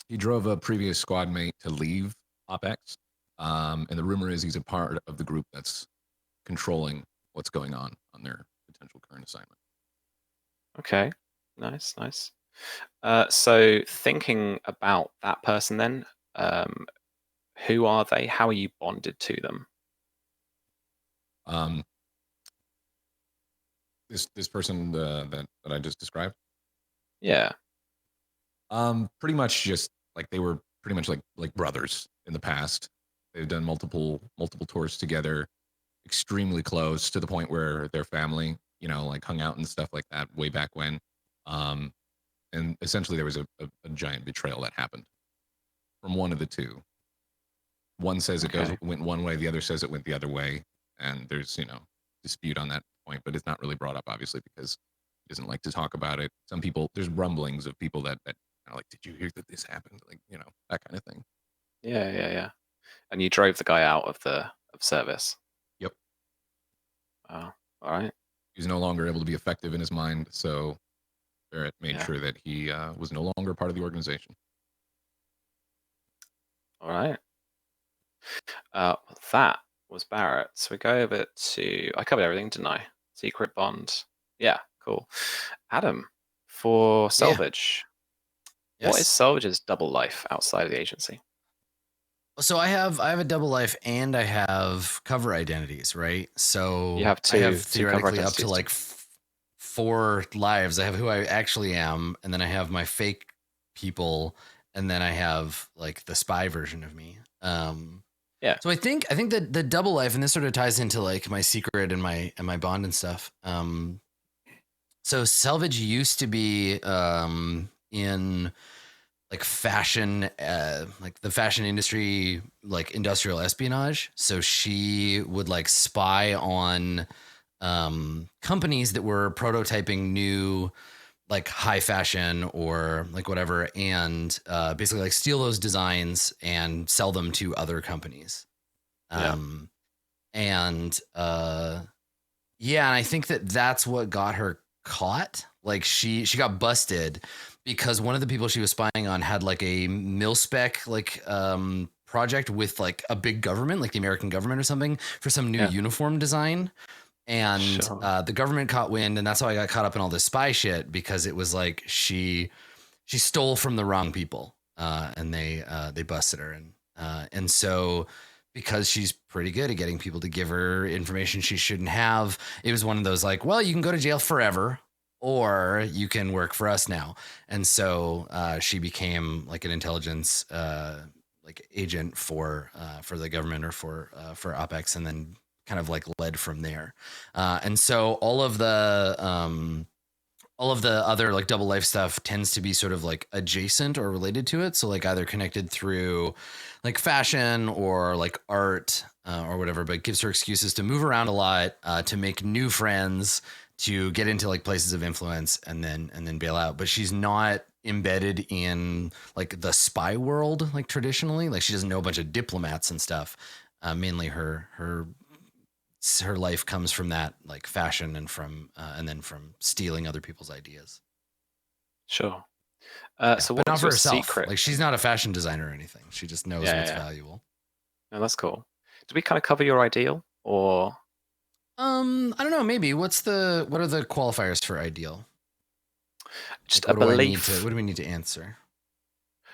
He drove a previous squad mate to leave OPEX, and the rumor is he's a part of the group that's controlling what's going on their potential current assignment. Okay. Nice. So thinking about that person then, who are they? How are you bonded to them? This person that I just described. Yeah. Pretty much just like they were pretty much like brothers in the past. They've done multiple tours together, extremely close to the point where their family, like hung out and stuff like that way back when. And essentially there was a giant betrayal that happened from one of the two. One says it went one way, the other says it went the other way, and there's dispute on that point, but it's not really brought up obviously because he doesn't like to talk about it. Some people, there's rumblings of people that kind of like, did you hear that this happened? Like that kind of thing. Yeah. And you drove the guy out of service. Yep. Oh, all right. He was no longer able to be effective in his mind, so Barrett made Yeah. sure that he was no longer part of the organization. All right. That was Barrett. So we go over to, I covered everything, didn't I? Secret bond. Yeah, cool. Adam, for Salvage, what is Salvage's double life outside of the agency? So I have a double life and I have cover identities, right? So You have I have two cover theoretically up to identities. like 4 lives. I have who I actually am, and then I have my fake people, and then I have like the spy version of me. Yeah. So I think that the double life, and this sort of ties into like my secret and my bond and stuff. So Salvage used to be in like fashion, like the fashion industry, like industrial espionage. So she would like spy on companies that were prototyping new like high fashion or like whatever, and basically like steal those designs and sell them to other companies. And and I think that's what got her caught. Like she got busted because one of the people she was spying on had like a mil-spec like project with like a big government, like the American government or something, for some new uniform design. And the government caught wind, and that's how I got caught up in all this spy shit, because it was like she stole from the wrong people, and they busted her, and so because she's pretty good at getting people to give her information she shouldn't have, it was one of those like, well, you can go to jail forever, or you can work for us now. And so she became like an intelligence like agent for the government or for OPEX, and then kind of like led from there. And so all of the other like double life stuff tends to be sort of like adjacent or related to it. So like either connected through like fashion or like art or whatever, but it gives her excuses to move around a lot, to make new friends, to get into like places of influence, and then bail out. But she's not embedded in like the spy world, like traditionally. Like she doesn't know a bunch of diplomats and stuff. Mainly her life comes from that like fashion and then from stealing other people's ideas. Sure. So but what not is for your herself. secret? Like she's not a fashion designer or anything. She just knows what's valuable. No, that's cool. Did we kind of cover your ideal, or? I don't know. Maybe what are the qualifiers for ideal? Just like, a belief. What do we need to answer?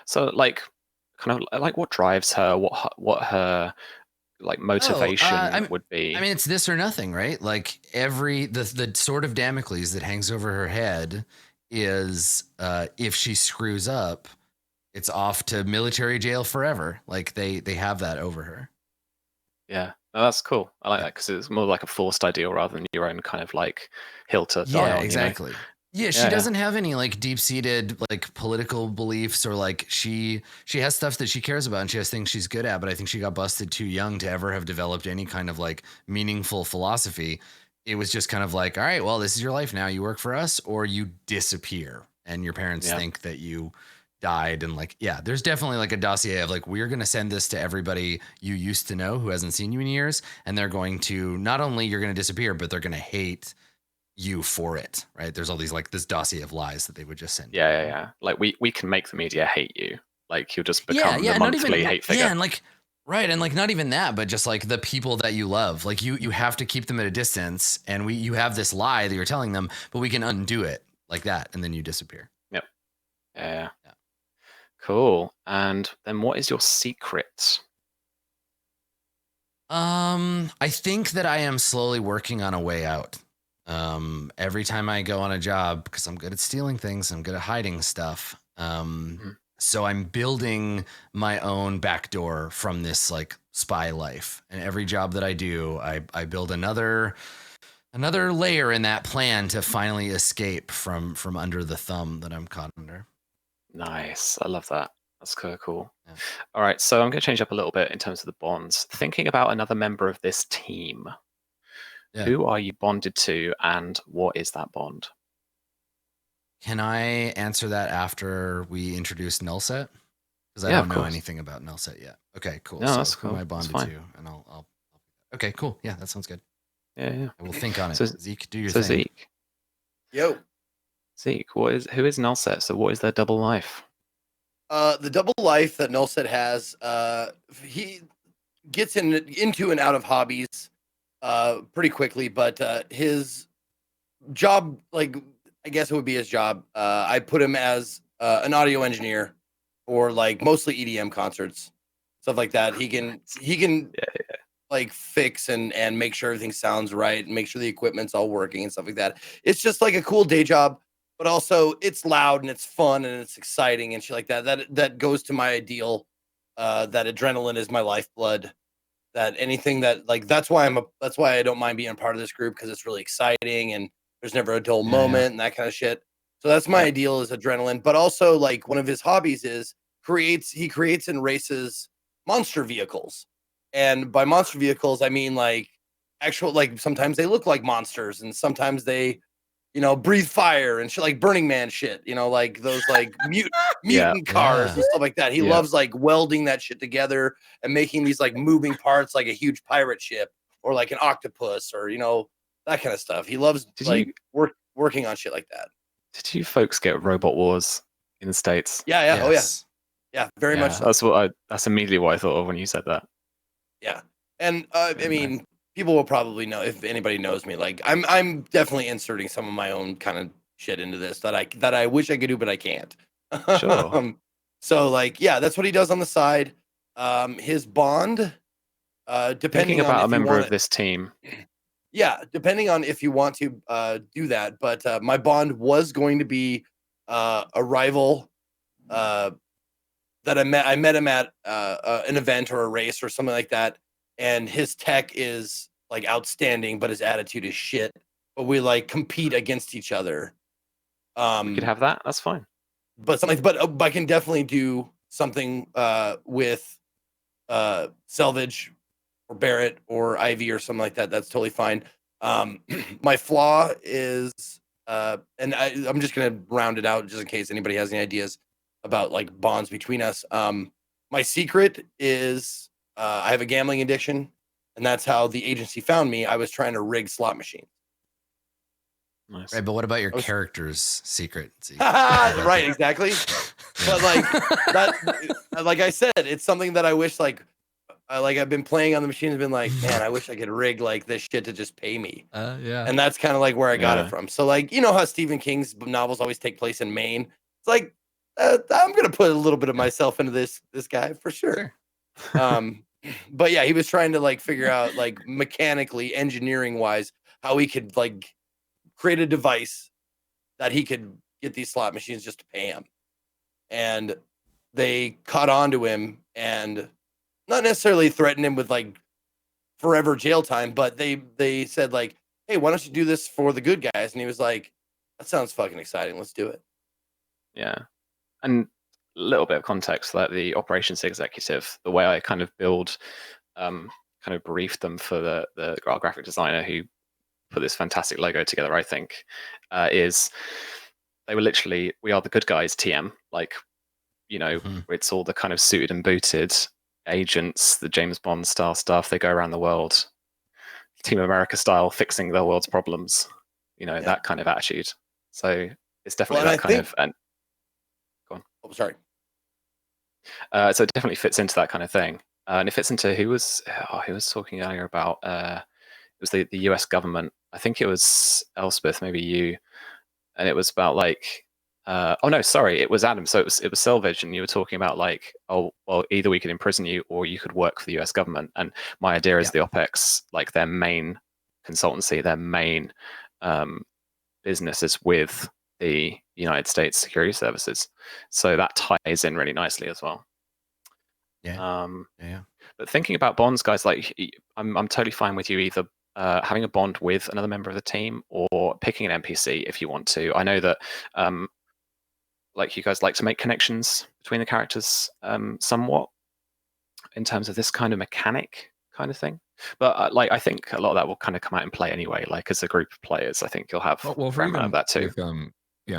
So like, kind of like what drives her, what her like motivation would be. I mean, it's this or nothing, right? Like the sword of Damocles that hangs over her head is if she screws up, it's off to military jail forever. Like they have that over her. Yeah, no, that's cool. I like that because it's more like a forced ideal rather than your own kind of like hill to die on. Exactly. Yeah, she doesn't have any like deep-seated like political beliefs, or like she has stuff that she cares about and she has things she's good at, but I think she got busted too young to ever have developed any kind of like meaningful philosophy. It was just kind of like, all right, well, this is your life now. You work for us or you disappear, and your parents think that you died and like, yeah, there's definitely like a dossier of like, we're going to send this to everybody you used to know who hasn't seen you in years. And they're going to, not only you're going to disappear, but they're going to hate you for it. Right. There's all these like this dossier of lies that they would just send. Yeah. Like we can make the media hate you. Like you'll just become the monthly hate figure. Yeah. And like, right. And like, not even that, but just like the people that you love, like you have to keep them at a distance, and you have this lie that you're telling them, but we can undo it like that. And then you disappear. Yep. Yeah. Cool. And then what is your secret? I think that I am slowly working on a way out. Every time I go on a job, because I'm good at stealing things, I'm good at hiding stuff. So I'm building my own backdoor from this like spy life. And every job that I do, I build another layer in that plan to finally escape from under the thumb that I'm caught under. Nice. I love that. That's cool. Yeah. All right. So I'm going to change up a little bit in terms of the bonds. Thinking about another member of this team. Yeah. Who are you bonded to, and what is that bond? Can I answer that after we introduce Nullset? Because I don't know anything about Nullset yet. Okay, cool. No, so that's cool. Who am I bonded to? And I'll. Okay, cool. Yeah, that sounds good. Yeah. I will think on it. So, Zeke, do your thing. Zeke. Yo. Zeke, who is Nullset? So what is their double life? The double life that Nullset has, he gets into and out of hobbies pretty quickly, but his job, like I guess it would be his job. I put him as an audio engineer for like mostly EDM concerts, stuff like that. He can like fix and make sure everything sounds right and make sure the equipment's all working and stuff like that. It's just like a cool day job, but also it's loud and it's fun and it's exciting and shit like that. That goes to my ideal. That adrenaline is my lifeblood. That anything that like that's why I don't mind being a part of this group, because it's really exciting and there's never a dull moment and that kind of shit. So that's my ideal, is adrenaline. But also like one of his hobbies is he creates and races monster vehicles. And by monster vehicles, I mean like actual, like sometimes they look like monsters and sometimes they, breathe fire and shit, like Burning Man shit, like those like mutant cars and stuff like that. He loves like welding that shit together and making these like moving parts, like a huge pirate ship or like an octopus or, that kind of stuff. He loves working on shit like that. Did you folks get Robot Wars in the States? Yeah. Yes. Oh yeah. Yeah, very much so. That's immediately what I thought of when you said that. Yeah. And I mean, people will probably know, if anybody knows me, like I'm definitely inserting some of my own kind of shit into this that I wish I could do, but I can't. Sure. So like, yeah, that's what he does on the side. His bond, depending about on a member of this team. Yeah, depending on if you want to do that. But my bond was going to be a rival that I met him at an event or a race or something like that. And his tech is like outstanding, but his attitude is shit. But we like compete against each other. We could have that. That's fine. But I can definitely do something with Selvage or Barrett or Ivy or something like that. That's totally fine. My flaw is, and I'm just gonna round it out just in case anybody has any ideas about like bonds between us. My secret is I have a gambling addiction, and that's how the agency found me. I was trying to rig slot machines. Nice. Right, but what about your character's secret? Right, exactly. But like that, like I said, it's something that I wish I've been playing on the machine and been like, man, I wish I could rig like this shit to just pay me. And that's kind of like where I got it from. So like, how Stephen King's novels always take place in Maine. It's like I'm gonna put a little bit of myself into this guy for sure. But yeah, he was trying to like figure out like mechanically, engineering wise, how he could like create a device that he could get these slot machines just to pay him. And they caught on to him and not necessarily threatened him with like forever jail time, but they said like, hey, why don't you do this for the good guys? And he was like, that sounds fucking exciting. Let's do it. Yeah. And a little bit of context, that the operations executive, the way I kind of briefed them for our graphic designer who put this fantastic logo together, I think, is they were literally, we are the good guys TM. Like, you know, it's all the kind of suited and booted agents, the James Bond style stuff. They go around the world, Team America style, fixing the world's problems. You know, that kind of attitude. So it's definitely that kind of. And go on. Oh, sorry. So it definitely fits into that kind of thing, and it fits into who was talking earlier about. It was the U.S. government. I think it was Elspeth, maybe you, and it was about like. Oh no, sorry, it was Adam. So it was Selvage, and you were talking about like, oh well, either we could imprison you or you could work for the U.S. government. And my idea is the OPEX, like their main consultancy, their main business is with the United States Security Services. So that ties in really nicely as well. Yeah. But thinking about bonds, guys, like I'm totally fine with you either having a bond with another member of the team or picking an NPC if you want to. I know that like you guys like to make connections between the characters somewhat in terms of this kind of mechanic kind of thing. But like I think a lot of that will kind of come out in play anyway. Like as a group of players, I think you'll have well for even of that too.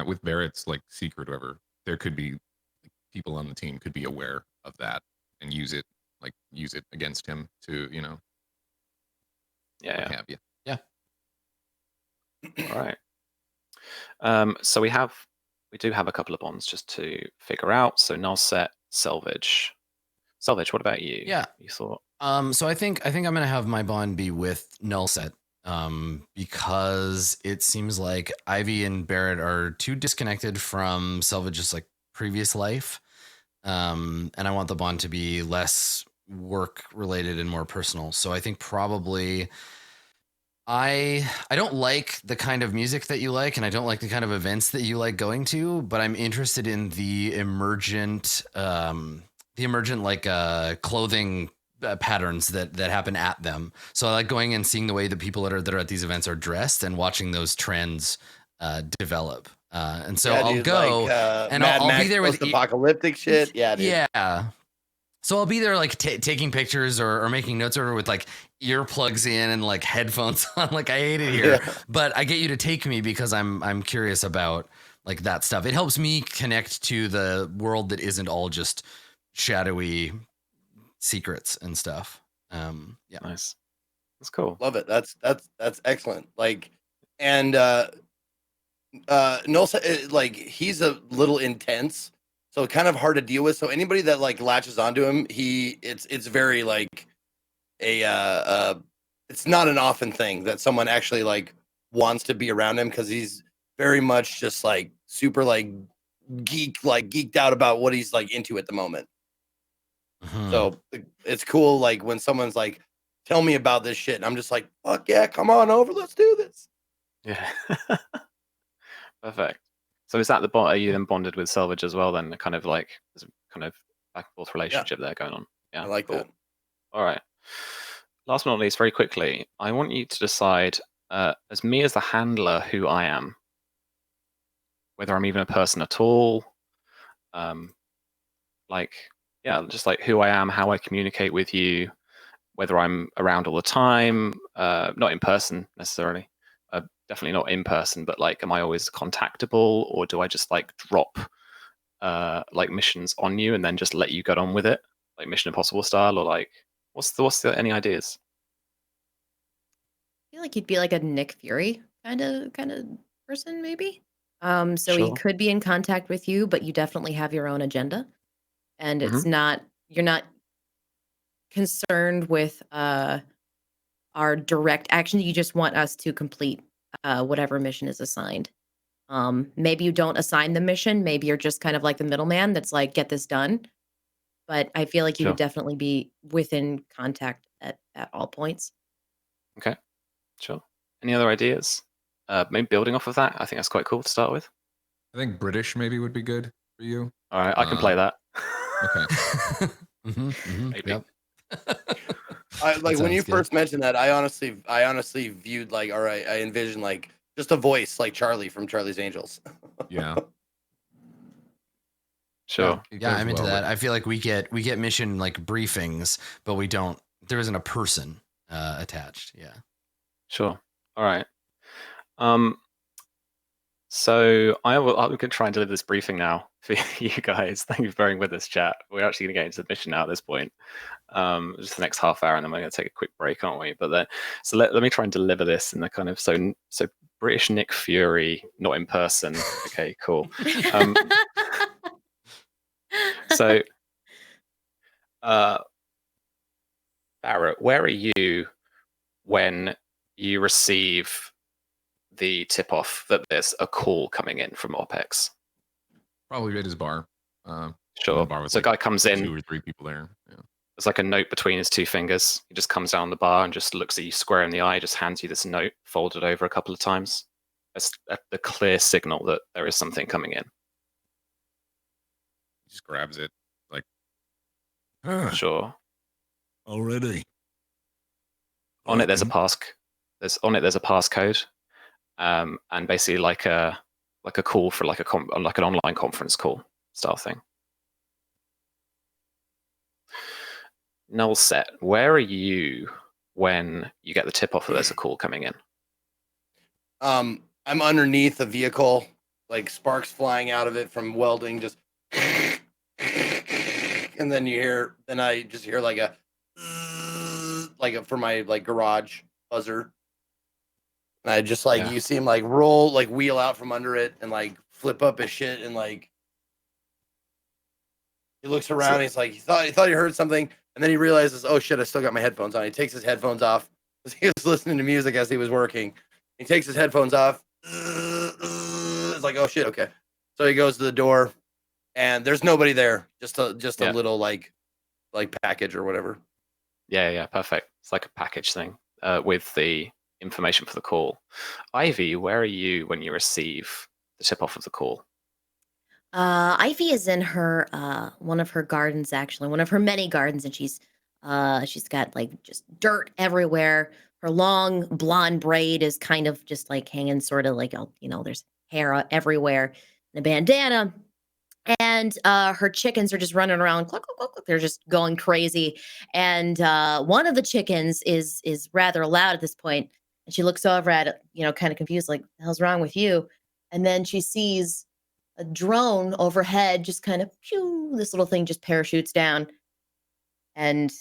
With Barrett's like secret, whatever, there could be people on the team could be aware of that and use it against him to, you know. Yeah. All right. So we do have a couple of bonds just to figure out. So Nullset, Selvage. Selvage, what about you? Yeah. You thought? So I think I'm gonna have my bond be with Nullset. Because it seems like Ivy and Barrett are too disconnected from Selvage's like previous life. And I want the bond to be less work related and more personal. So I think probably I don't like the kind of music that you like, and I don't like the kind of events that you like going to, but I'm interested in the emergent like clothing patterns that happen at them. So I like going and seeing the way the people that are at these events are dressed and watching those trends develop. And so I'll go like, and I'll be there with apocalyptic shit. Yeah, dude. Yeah. So I'll be there like taking pictures or making notes or with like earplugs in and like headphones on. Like I hate it here, but I get you to take me because I'm curious about like that stuff. It helps me connect to the world that isn't all just shadowy secrets and stuff. Yeah, nice. That's cool. Love it. That's excellent. Like, and Null, like he's a little intense. So kind of hard to deal with. So anybody that like latches onto him, it's very like it's not an often thing that someone actually like wants to be around him because he's very much just like super like geeked out about what he's like into at the moment. So it's cool like when someone's like, tell me about this shit, and I'm just like, fuck yeah, come on over, let's do this. Yeah. Perfect. So is that the bond? Are you then bonded with Selvage as well? Then kind of like there's a kind of back and forth relationship there going on. Yeah, I like that. All right. Last but not least, very quickly, I want you to decide, as me as the handler, who I am. Whether I'm even a person at all. Just like who I am, how I communicate with you, whether I'm around all the time, not in person necessarily. Definitely not in person, but like, am I always contactable, or do I just like drop like missions on you and then just let you get on with it, like Mission Impossible style, or like what's the any ideas? I feel like you'd be like a Nick Fury kind of person, maybe. So Sure. he could be in contact with you, but you definitely have your own agenda, and it's not you're not concerned with our direct action. You just want us to complete whatever mission is assigned. Maybe you don't assign the mission. Maybe you're just kind of like the middleman that's like, get this done. But I feel like you would definitely be within contact at all points. Okay, sure. Any other ideas? Maybe building off of that, I think that's quite cool to start with. I think British maybe would be good for you. All right, I can play that. Okay. Maybe. Yep. Like when you first mentioned that, I honestly viewed like, all right, I envisioned like just a voice like Charlie from Charlie's Angels. Yeah. Sure. Yeah, I'm into that. I feel like we get mission like briefings, but there isn't a person attached. Yeah. Sure. All right. So I'm going to try and deliver this briefing now for you guys. Thank you for bearing with us, chat. We're actually going to get into the mission now at this point. Just the next half hour, and then we're going to take a quick break, aren't we? But then, so let me try and deliver this in the kind of so British Nick Fury, not in person. Okay, cool. So, Barrett, where are you when you receive the tip-off that there's a call coming in from OPEX? Probably at his bar. Sure. Bar with So a guy comes in. 2 or 3 people there. Yeah. There's like a note between his 2 fingers. He just comes down the bar and just looks at you square in the eye, just hands you this note, folded over a couple of times. That's the clear signal that there is something coming in. He just grabs it, like, Sure. already. On it, there's a passcode, and basically like a call for like an online conference call style thing. Null set, where are you when you get the tip off that there's a call coming in? I'm underneath a vehicle, like sparks flying out of it from welding, just and then I just hear like a for my like garage buzzer. And I just you see him like roll, like wheel out from under it and like flip up his shit, and like he looks around, he's like, he thought he heard something, and then he realizes, oh shit, I still got my headphones on. He takes his headphones off because he was listening to music as he was working. He takes his headphones off. It's like, oh shit, okay. So he goes to the door, and there's nobody there. Just a little like package or whatever. Yeah, perfect. It's like a package thing with the information for the call. Ivy, where are you when you receive the tip off of the call? Ivy is in her one of her gardens, actually, one of her many gardens, and she's got like just dirt everywhere. Her long blonde braid is kind of just like hanging sort of like, there's hair everywhere, and a bandana. And her chickens are just running around. Cluck, cluck, cluck, cluck. They're just going crazy. And one of the chickens is rather loud at this point. And she looks over at it, kind of confused, like, the hell's wrong with you? And then she sees a drone overhead, just kind of, pew, this little thing just parachutes down. And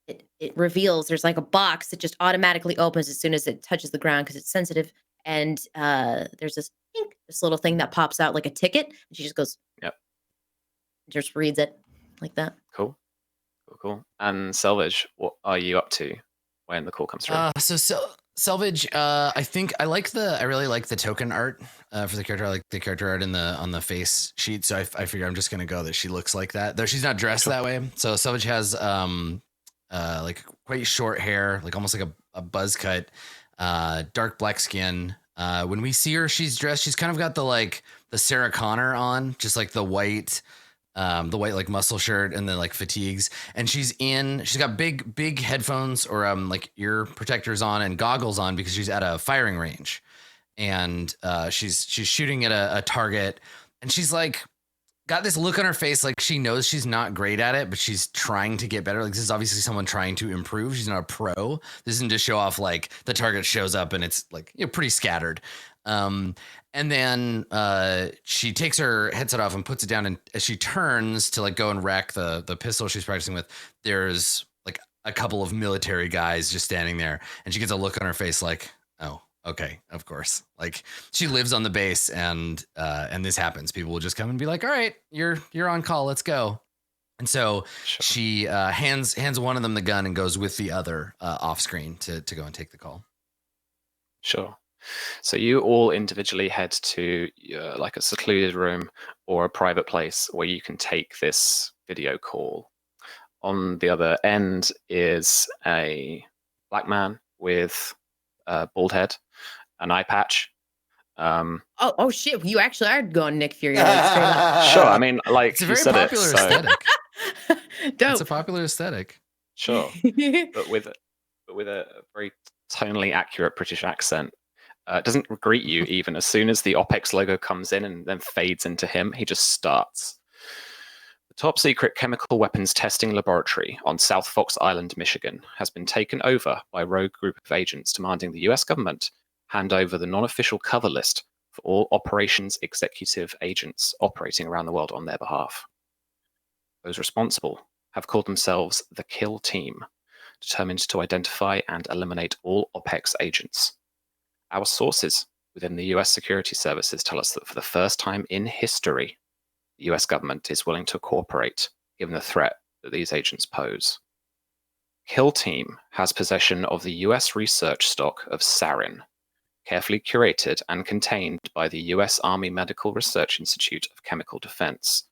it reveals there's like a box that just automatically opens as soon as it touches the ground because it's sensitive. And there's this little thing that pops out like a ticket. And she just goes, yep. Just reads it like that. Cool. And Selvage, what are you up to when the call comes through? So Selvage, I really like the token art for the character. I like the character art on the face sheet. So I figure I'm just gonna go that she looks like that, though she's not dressed that way. So Selvage has like quite short hair, like almost like a buzz cut, dark black skin. When we see her, she's dressed. She's kind of got the Sarah Connor on, just like the white like muscle shirt and then like fatigues. And she's got big headphones or like ear protectors on and goggles on because she's at a firing range, and she's shooting at a target, and she's like got this look on her face like she knows she's not great at it, but she's trying to get better. Like, this is obviously someone trying to improve. She's not a pro. This isn't to show off like the target shows up and it's like, pretty scattered. And then she takes her headset off and puts it down, and as she turns to like go and rack the pistol she's practicing with, there's like a couple of military guys just standing there, and she gets a look on her face like, oh, okay, of course. Like, she lives on the base, and this happens. People will just come and be like, all right, you're on call, let's go. And so she hands one of them the gun and goes with the other off screen to go and take the call. Sure. So you all individually head to like a secluded room or a private place where you can take this video call. On the other end is a black man with a bald head, an eye patch. Oh shit! You actually are going Nick Fury. Like, straight up. Sure. I mean, like, it's a very popular aesthetic. Dope. It's a popular aesthetic. Sure, but with a very tonally accurate British accent. It doesn't greet you even. As soon as the OPEX logo comes in and then fades into him, he just starts. The top secret chemical weapons testing laboratory on South Fox Island, Michigan, has been taken over by a rogue group of agents demanding the US government hand over the non-official cover list for all operations executive agents operating around the world on their behalf. Those responsible have called themselves the Kill Team, determined to identify and eliminate all OPEX agents. Our sources within the US security services tell us that for the first time in history, the US government is willing to cooperate given the threat that these agents pose. Kill Team has possession of the US research stock of sarin, carefully curated and contained by the US Army Medical Research Institute of Chemical Defense.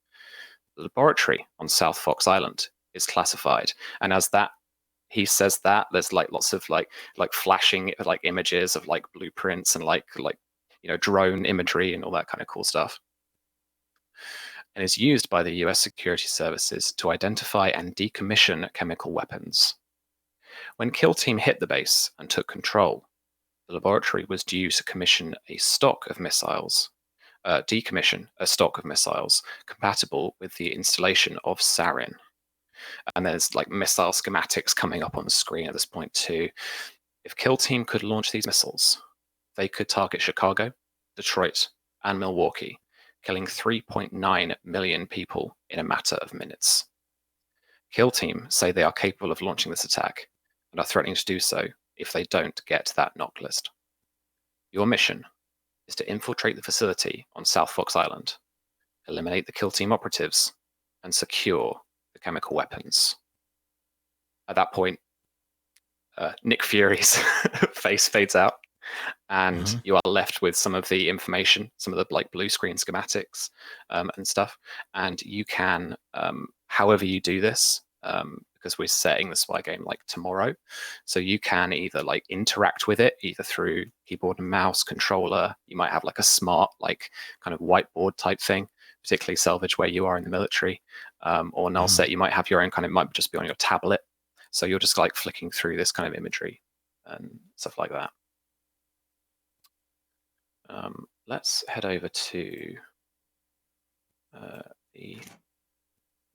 The laboratory on South Fox Island is classified, and as that he says that, there's like lots of like flashing like images of like blueprints and like drone imagery and all that kind of cool stuff, and is used by the US security services to identify and decommission chemical weapons. When Kill Team hit the base and took control, the laboratory was due to decommission a stock of missiles compatible with the installation of sarin. And there's like missile schematics coming up on the screen at this point too. If Kill Team could launch these missiles, they could target Chicago, Detroit, and Milwaukee, killing 3.9 million people in a matter of minutes. Kill Team say they are capable of launching this attack and are threatening to do so if they don't get that knock list. Your mission is to infiltrate the facility on South Fox Island, eliminate the Kill Team operatives, and secure the chemical weapons. At that point, Nick Fury's face fades out, and you are left with some of the information, some of the like blue screen schematics and stuff. And you can, however you do this, because we're setting the spy game like tomorrow, so you can either like interact with it either through keyboard and mouse controller. You might have like a smart like kind of whiteboard type thing, particularly Selvage where you are in the military, or null set, you might have your own kind of, might just be on your tablet, so you're just like flicking through this kind of imagery and stuff like that. Let's head over to the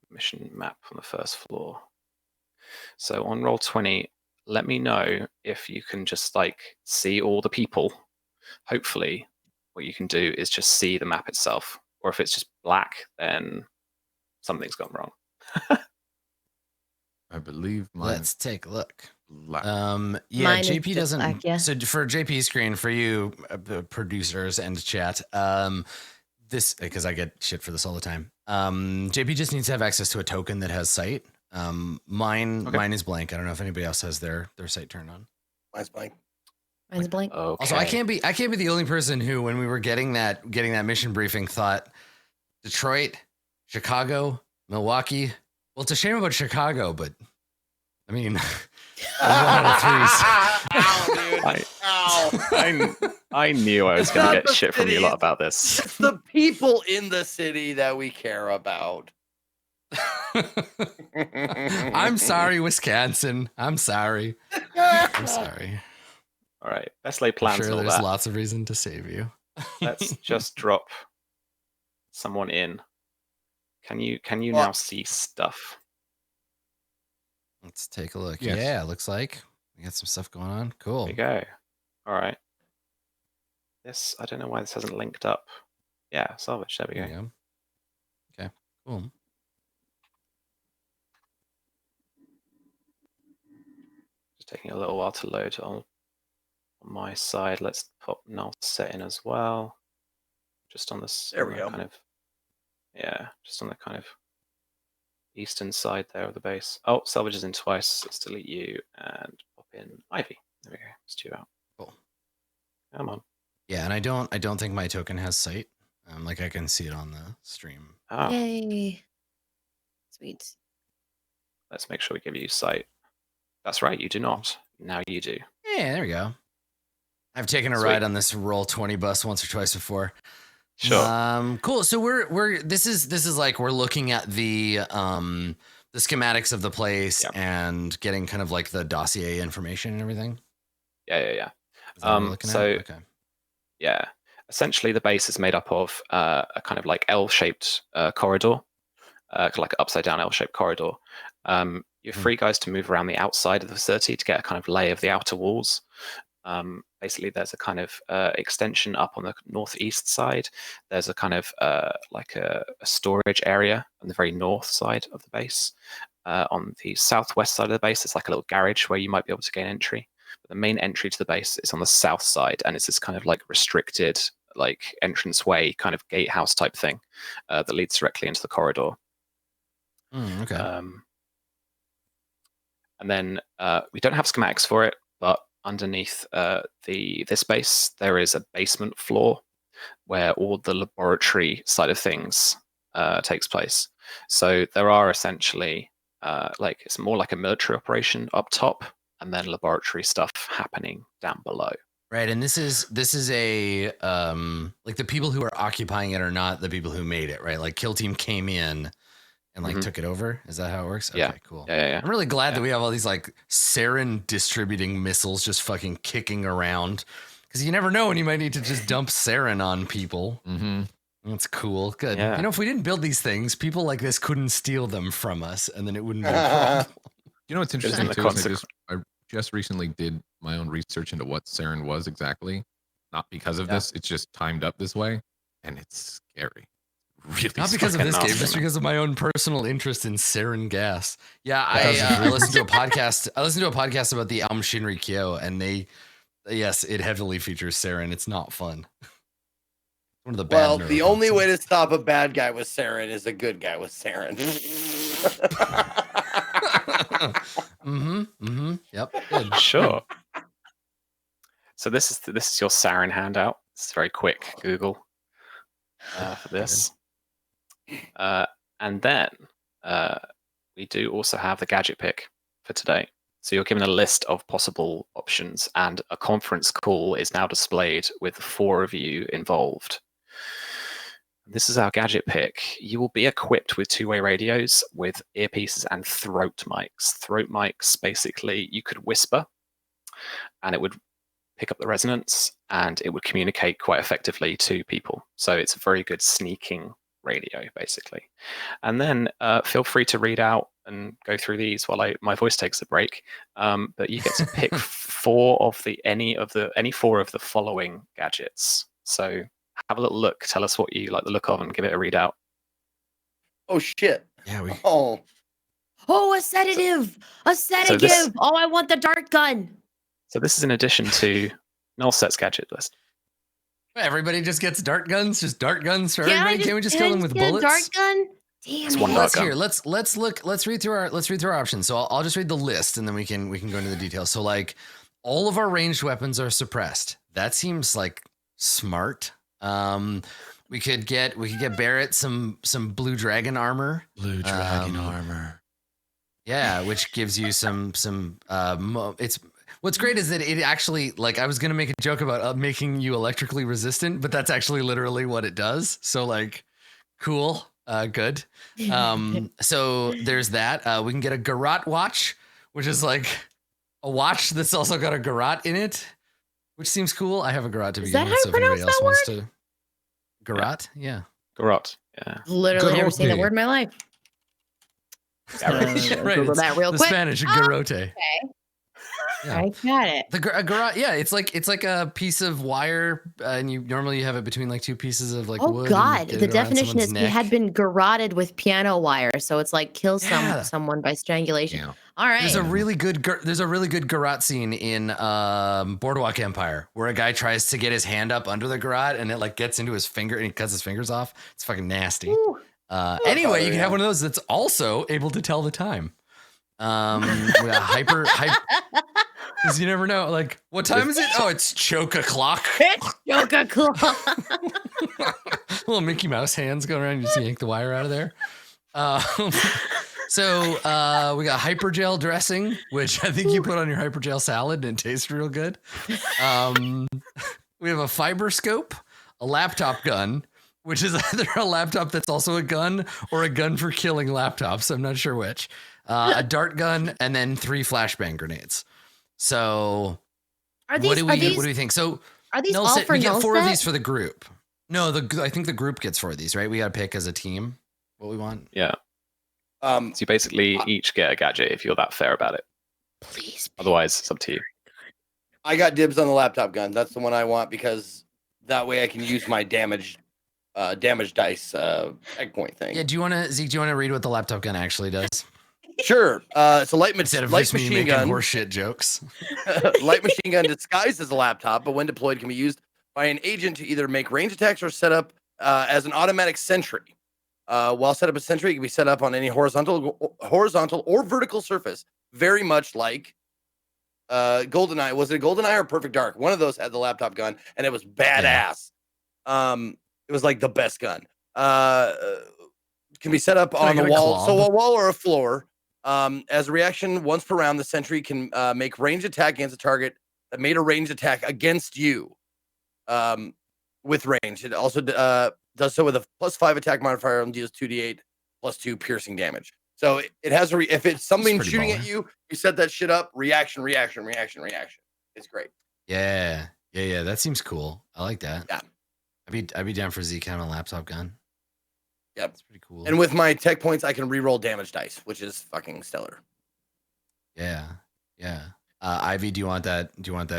mission map on the first floor. So on Roll20, let me know if you can just like see all the people. Hopefully what you can do is just see the map itself, or if it's just black, then something's gone wrong. I believe mine. Let's take a look. Black. Yeah, Mine is JP just doesn't. black, yeah. So for JP's screen, for you producers and chat, this, because I get shit for this all the time. JP just needs to have access to a token that has sight. Mine is blank. I don't know if anybody else has their sight turned on. Mine's blank. Mine's blank. Okay. Also, I can't be the only person who, when we were getting that mission briefing, thought Detroit, Chicago, Milwaukee. Well, it's a shame about Chicago, but I mean, 1 out of 3s. Ow, dude. Ow. I knew I was going to get shit from you a lot about this. It's the people in the city that we care about. I'm sorry, Wisconsin. I'm sorry. I'm sorry. All right, best laid plans. I'm sure and all there's that. lots of reason to save you. Let's just drop someone in. Can you now see stuff? Let's take a look. Yes. Yeah, looks like we got some stuff going on. Cool. There you go. All right. This, I don't know why this hasn't linked up. Yeah, salvage. There we There go. you go. Okay, cool. Just taking a little while to load on my side. Let's pop null set in as well. Just on this. There we go. Kind of, yeah, just on the kind of eastern side there of the base. Oh, salvage is in twice. Let's delete you and pop in Ivy. There we go. It's 2 out. Cool. Come on. Yeah, and I don't think my token has sight. Like I can see it on the stream. Ah, Yay. Sweet. let's make sure we give you sight. That's right, you do not. Now you do. Yeah, there we go. I've taken a Sweet. ride on this Roll20 bus once or twice before. Sure. Cool. So we're this is like we're looking at the schematics of the place Yeah. and getting kind of like the dossier information and everything. Yeah. Is that what we're looking at? So Okay. yeah, essentially the base is made up of a kind of like L-shaped corridor, like an upside down L-shaped corridor. You're free guys to move around the outside of the facility to get a kind of lay of the outer walls. Basically, there's a kind of extension up on the northeast side. There's a kind of like a storage area on the very north side of the base. On the southwest side of the base, it's like a little garage where you might be able to gain entry. But the main entry to the base is on the south side, and it's this kind of like restricted like entranceway, kind of gatehouse type thing that leads directly into the corridor. Okay. And then we don't have schematics for it, but underneath this base, there is a basement floor where all the laboratory side of things takes place. So there are essentially like it's more like a military operation up top, and then laboratory stuff happening down below. Right, and this is a like the people who are occupying it are not the people who made it, right? Like Kill Team came in and like took it over. Is that how it works? Yeah. Okay, cool. Yeah. I'm really glad that we have all these like sarin distributing missiles just fucking kicking around, because you never know when you might need to just dump sarin on people. That's cool. Good. Yeah. You know, if we didn't build these things, people like this couldn't steal them from us, and then it wouldn't be a problem. You know what's interesting the too is I just recently did my own research into what sarin was exactly. Not because of this, it's just timed up this way, and it's scary. Really, not because of this game, just because of my own personal interest in sarin gas. Yeah, I listened to a podcast. I listened to a podcast about the Aum Shinrikyo, and it heavily features sarin. It's not fun. One of the bad. Well, the only way to stop a bad guy with sarin is a good guy with sarin. Yep. Good. Sure. So this is your sarin handout. It's very quick Google for this. And then we do also have the gadget pick for today. So you're given a list of possible options, and a conference call is now displayed with 4 of you involved. This is our gadget pick. You will be equipped with 2-way radios with earpieces and throat mics. Throat mics, basically, you could whisper, and it would pick up the resonance, and it would communicate quite effectively to people. So it's a very good sneaking radio, basically. And then feel free to read out and go through these while my voice takes a break. But you get to pick any 4 of the following gadgets. So have a little look. Tell us what you like the look of, and give it a read out. Oh shit! Yeah, a sedative! A sedative! I want the dart gun. So this is in addition to Nullset's gadget list. Everybody just gets dart guns. Just dart guns for everybody. Can't we just kill them with bullets? Dart gun. Damn it. Let's read through our options. So I'll just read the list, and then we can go into the details. So like all of our ranged weapons are suppressed. That seems like smart. We could get Barrett some blue dragon armor. Blue dragon armor. Yeah, which gives you some it's what's great is that it actually, like, I was gonna make a joke about making you electrically resistant, but that's actually literally what it does. So like, cool, good. So there's that. We can get a garrote watch, which is like a watch that's also got a garrote in it, which seems cool. I have a garrote to begin with, so if anybody else wants to. Garrote, yeah. Garrote, yeah. Literally never seen that word in my life. Right, Google that real the quick. Spanish garrote. Okay. Yeah. I got it. The garrote, yeah, it's like a piece of wire, and you normally have it between like 2 pieces of like wood. Oh God, the definition is he had been garroted with piano wire, so it's like kill someone by strangulation. Yeah. All right. There's a really good garrote scene in Boardwalk Empire where a guy tries to get his hand up under the garrote, and it like gets into his finger and he cuts his fingers off. It's fucking nasty. Anyway, you can have one of those that's also able to tell the time. We got hyper, because you never know. Like, what time is it? Oh, it's choke o'clock. It's choke o'clock. Little Mickey Mouse hands going around. You just yank the wire out of there. So we got hypergel dressing, which I think you put on your hypergel salad and it tastes real good. We have a fiber scope, a laptop gun, which is either a laptop that's also a gun or a gun for killing laptops. I'm not sure which. A dart gun, and then 3 flashbang grenades. So what do we think? So are these all for we get 4 of these for the group. No, I think the group gets 4 of these, right? We got to pick as a team what we want. Yeah. So you basically each get a gadget if you're that fair about it. Please. Otherwise, it's up to you. I got dibs on the laptop gun. That's the one I want because that way I can use my damage dice egg point thing. Yeah, Zeke, do you want to read what the laptop gun actually does? Sure. It's a light Instead of light just me machine making gun. horseshit jokes. Light machine gun disguised as a laptop, but when deployed can be used by an agent to either make range attacks or set up as an automatic sentry. While set up a sentry, it can be set up on any horizontal or vertical surface, very much like GoldenEye. Was it GoldenEye or Perfect Dark? One of those had the laptop gun, and it was badass. It was like the best gun. Can be set up on the wall, so a wall or a floor. As a reaction, once per round, the sentry can make ranged attack against a target that made a ranged attack against you with range. It also does so with a +5 attack modifier and deals 2d8 +2 piercing damage. So it has if it's something shooting at you, you set that shit up. Reaction. It's great. Yeah. That seems cool. I like that. Yeah. I'd be down for Zeke having a laptop gun. Yep. That's pretty cool. And with my tech points, I can reroll damage dice, which is fucking stellar. Yeah. Ivy, do you want that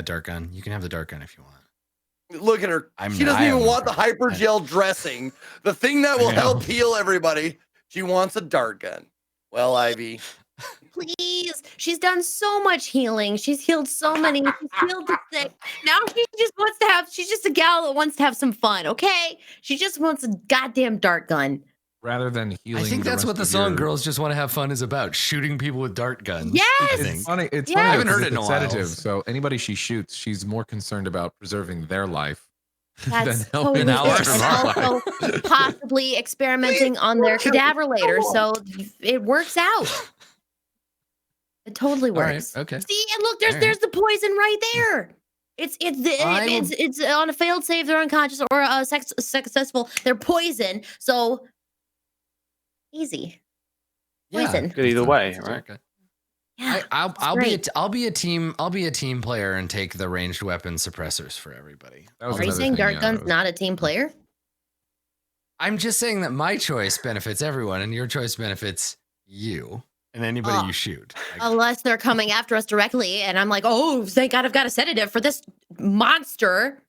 dark gun? You can have the dark gun if you want. Look at her. She doesn't even want the hypergel dressing, the thing that will help heal everybody. She wants a dart gun. Well, Ivy. Please. She's done so much healing. She's healed so many. She's healed the sick. Now she's just a gal that wants to have some fun, okay? She just wants a goddamn dart gun. Rather than healing. I think that's what the song "Girls Just Want to Have Fun" is about: shooting people with dart guns. Yes, it's funny. It's yes. funny. I haven't heard it in a sedative. while. So anybody she shoots, she's more concerned about preserving their life That's than helping totally ours. and also possibly experimenting on their cadaver later, so it works out. It totally works. All right, okay. See, and look, there's the poison right there. It's on a failed save, they're unconscious, or a successful, they're poison. So easy. Poison. Good either way, right? Yeah, I'll be a team player and take the ranged weapon suppressors for everybody. Are you saying dart gun's not a team player? I'm just saying that my choice benefits everyone and your choice benefits you and anybody you shoot. Unless they're coming after us directly and I'm like, oh, thank God I've got a sedative for this monster.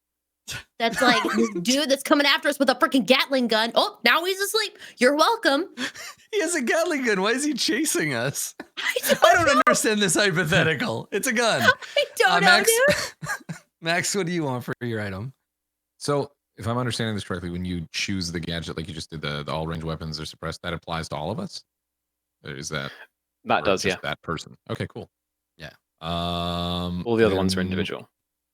That's like this dude that's coming after us with a freaking Gatling gun. Oh, now he's asleep. You're welcome. He has a Gatling gun. Why is he chasing us? I don't understand this hypothetical. It's a gun. I don't know, Max, dude. Max, what do you want for your item? So if I'm understanding this correctly, when you choose the gadget, like you just did the all range weapons are suppressed, that applies to all of us? Or is that does, just that person? Okay, cool. Yeah. All the other ones are individual.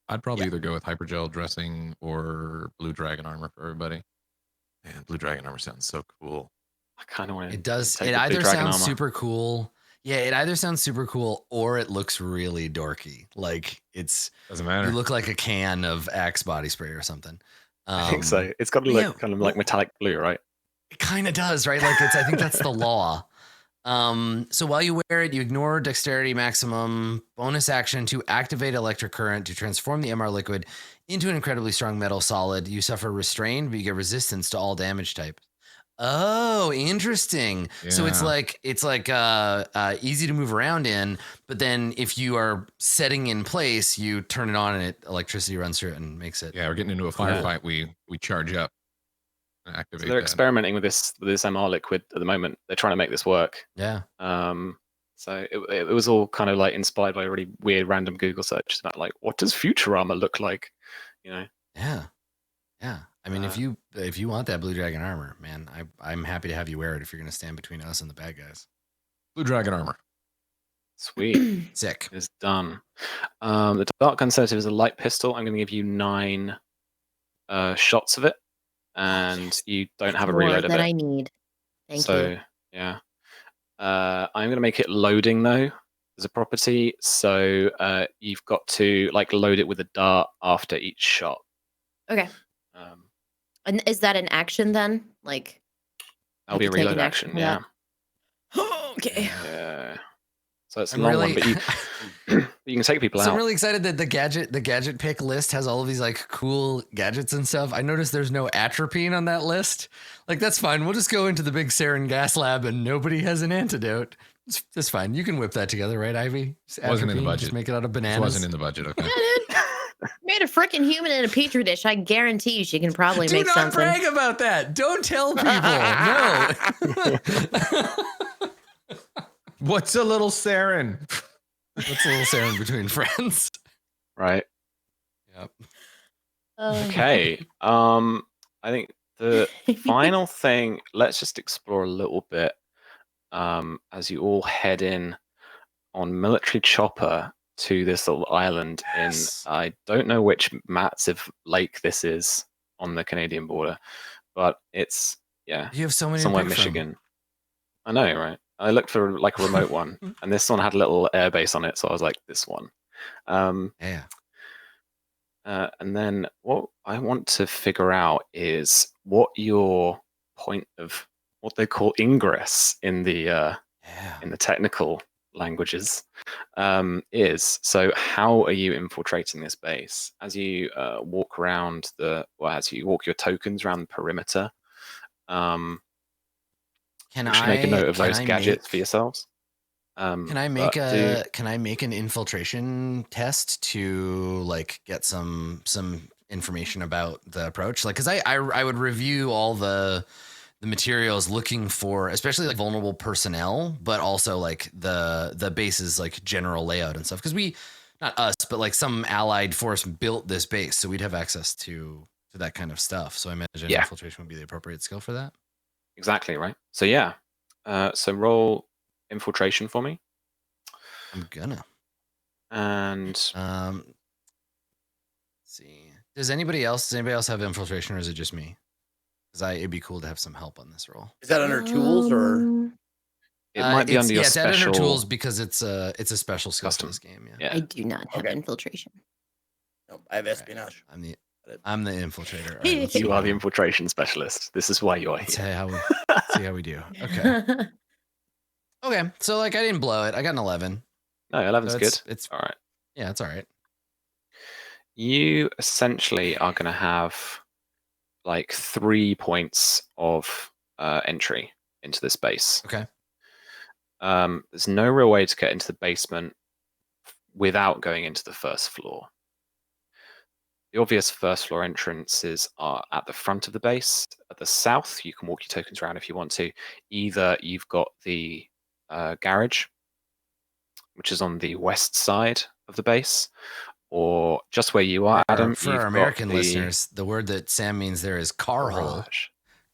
I'd probably either go with hypergel dressing or blue dragon armor for everybody. Man, blue dragon armor sounds so cool. I kind of want to. It does. It either sounds super cool. Yeah, it either sounds super cool or it looks really dorky. Like doesn't matter. You look like a can of Axe body spray or something. I think so. It's got to look kind of like metallic blue, right? It kind of does, right? Like I think that's the law. So while you wear it, you ignore dexterity maximum, bonus action to activate electric current to transform the MR liquid into an incredibly strong metal solid. You suffer restrained, but you get resistance to all damage types. Oh, interesting. Yeah. So it's like easy to move around in, but then if you are setting in place, you turn it on and electricity runs through it and makes it. Yeah, we're getting into a firefight. We charge up. Activate so they're experimenting with this MR liquid at the moment. They're trying to make this work. Yeah. So it was all kind of like inspired by really weird random Google searches about like what does future armor look like, you know? Yeah. I mean, if you want that blue dragon armor, man, I'm happy to have you wear it if you're gonna stand between us and the bad guys. Blue dragon armor. Sweet. Sick. It's done. The dark gun sedative is a light pistol. I'm gonna give you 9 shots of it. And you don't have a reload of it. That I need. Thank you. Yeah. I'm going to make it loading though as a property. So you've got to like load it with a dart after each shot. Okay. And is that an action then? Like that'll be a reload action. Yeah. Okay. Yeah. So it's a long one, but you can take people out. I'm really excited that the gadget pick list has all of these like cool gadgets and stuff. I noticed there's no atropine on that list. Like that's fine. We'll just go into the big sarin gas lab and nobody has an antidote. That's fine. You can whip that together, right, Ivy? It wasn't in the budget. Just make it out of bananas. It wasn't in the budget. Okay. made a freaking human in a petri dish. I guarantee you she can probably Do make not something. brag about that. Don't tell people. No. What's a little sarin? What's a little sarin between friends? Right. Yep. Okay. I think the final thing, let's just explore a little bit as you all head in on military chopper to this little island Yes. in, I don't know which massive lake this is on the Canadian border, but it's, yeah, You have so many to somewhere pick from. Michigan. I know, right? I looked for like a remote one, and this one had a little airbase on it, so I was like, this one. Yeah. And then what I want to figure out is what your point of what they call ingress in the technical languages is. So how are you infiltrating this base as you walk around as you walk your tokens around the perimeter? Can Just make a note of those gadgets for yourselves. Can I make an infiltration test to like get some information about the approach? Like, because I would review all the materials looking for, especially like vulnerable personnel, but also like the base's like general layout and stuff. Because not us, but like some allied force built this base, so we'd have access to that kind of stuff. So I imagine infiltration would be the appropriate skill for that. Exactly right. So yeah, so roll infiltration for me. I'm gonna. And let's see. Does anybody else have infiltration, or is it just me? Because it'd be cool to have some help on this roll. Is that under tools or? It might be under your special. It's under tools because it's a special skill for this game. Yeah. I do not have infiltration. No, I have espionage. I'm the infiltrator. Right, you are the infiltration specialist. This is why you're here. See how we do. Okay. Okay. So like I didn't blow it. I got an 11. No, 11's good. It's all right. Yeah, it's all right. You essentially are going to have like 3 points of entry into this base. Okay. There's no real way to get into the basement without going into the first floor. The obvious first floor entrances are at the front of the base. At the south, you can walk your tokens around if you want to. Either you've got the garage, which is on the west side of the base, or just where you are, Adam. For our American listeners, the word that Sam means there is car hole.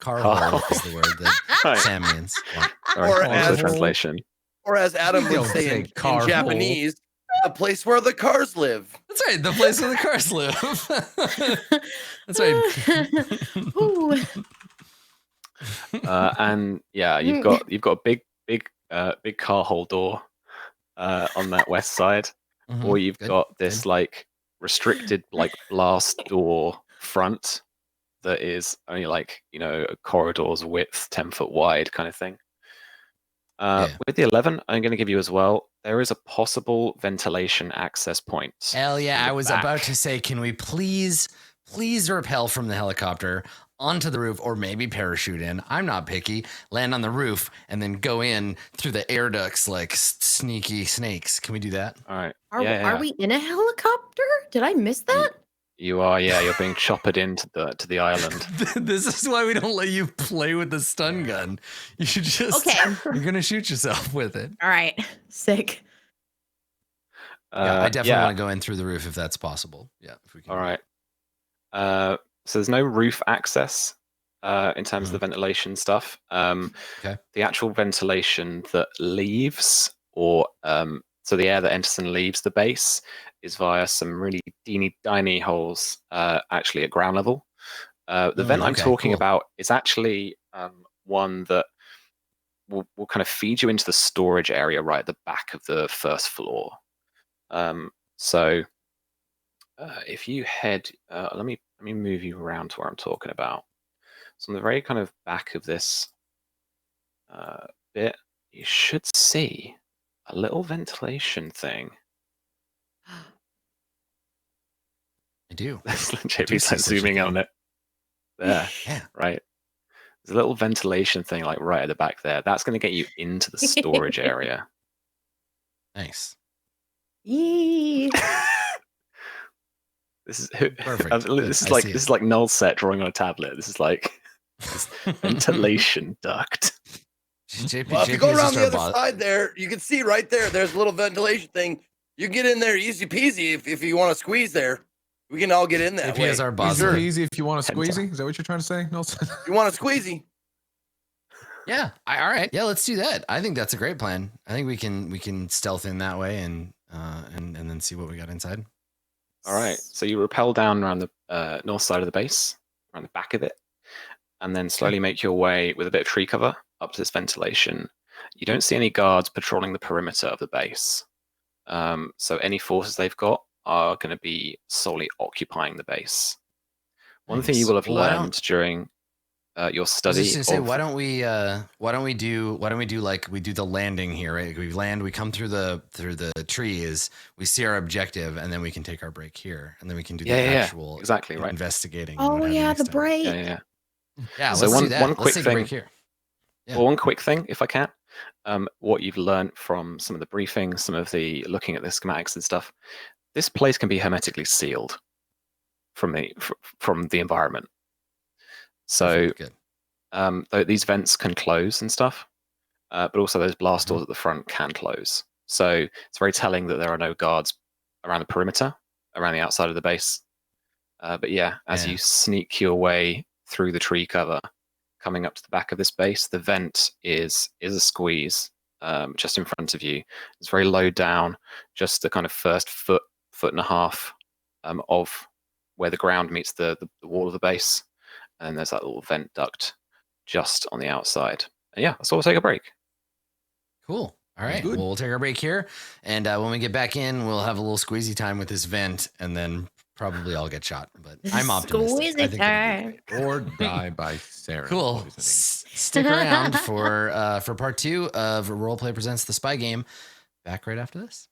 Car hole is the word that Sam means. Yeah. Or as translation. Or as Adam would say in Japanese, the place where the cars live. That's right, the place where the cars live. That's right. And yeah, you've got a big car hole door on that west side, or you've got this like restricted like blast door front that is only like a corridor's width, 10-foot wide kind of thing. With the 11, I'm going to give you as well. There is a possible ventilation access point. Hell yeah! I was about to say, can we please rappel from the helicopter onto the roof, or maybe parachute in? I'm not picky. Land on the roof and then go in through the air ducts like sneaky snakes. Can we do that? All right. Are we in a helicopter? Did I miss that? You are, yeah. You're being choppered into the island. This is why we don't let you play with the stun gun. You should just. Okay. You're gonna shoot yourself with it. All right. Sick. Yeah, I definitely want to go in through the roof if that's possible. Yeah, if we can. All right. So there's no roof access in terms of the ventilation stuff. Okay. The actual ventilation that leaves, or so the air that enters and leaves the base, is via some really teeny tiny holes actually at ground level. The vent I'm talking about is actually one that will kind of feed you into the storage area right at the back of the first floor. So if you head, let me move you around to where I'm talking about. So on the very kind of back of this bit, you should see a little ventilation thing. I do. JP's like zooming on it. There. Yeah. Right. There's a little ventilation thing like right at the back there. That's going to get you into the storage area. Nice. Yee. This is Perfect. this is like null set drawing on a tablet. This is like this ventilation duct. Well, if you go around the other side there, you can see right there. There's a little ventilation thing. You can get in there easy peasy if you want to squeeze there. We can all get in that JP way. is our Easy buzzer. peasy if you want a squeezy. Is that what you're trying to say, Nelson? You want a squeezy? Yeah. All right. Yeah, let's do that. I think that's a great plan. I think we can stealth in that way and then see what we got inside. All right. So you rappel down around the north side of the base, around the back of it, and then slowly make your way with a bit of tree cover up to this ventilation. You don't see any guards patrolling the perimeter of the base. So any forces they've got are going to be solely occupying the base. One thing you will have learned during your study. I was just gonna say, why don't we do like we do the landing here, right? We land, we come through the trees, we see our objective, and then we can take our break here, and then we can do the actual exactly right investigating. Oh yeah, the break. Yeah. So let's do that. one Let's quick take a thing break here. Yeah. Well, one quick thing, if I can, what you've learned from some of the briefings, some of the looking at the schematics and stuff. This place can be hermetically sealed from the environment. So these vents can close and stuff, but also those blast doors at the front can close. So it's very telling that there are no guards around the perimeter, around the outside of the base. But yeah, as you sneak your way through the tree cover, coming up to the back of this base, the vent is a squeeze just in front of you. It's very low down, just the kind of first foot and a half of where the ground meets the wall of the base. And there's that little vent duct just on the outside. And yeah, so we'll take a break. Cool. All right. Well, we'll take our break here. And when we get back in, we'll have a little squeezy time with this vent, and then probably I'll get shot. But I'm optimistic. Squeezy time. Or die by Sarah. Cool. Stick around for part 2 of Roleplay Presents the Spy Game. Back right after this.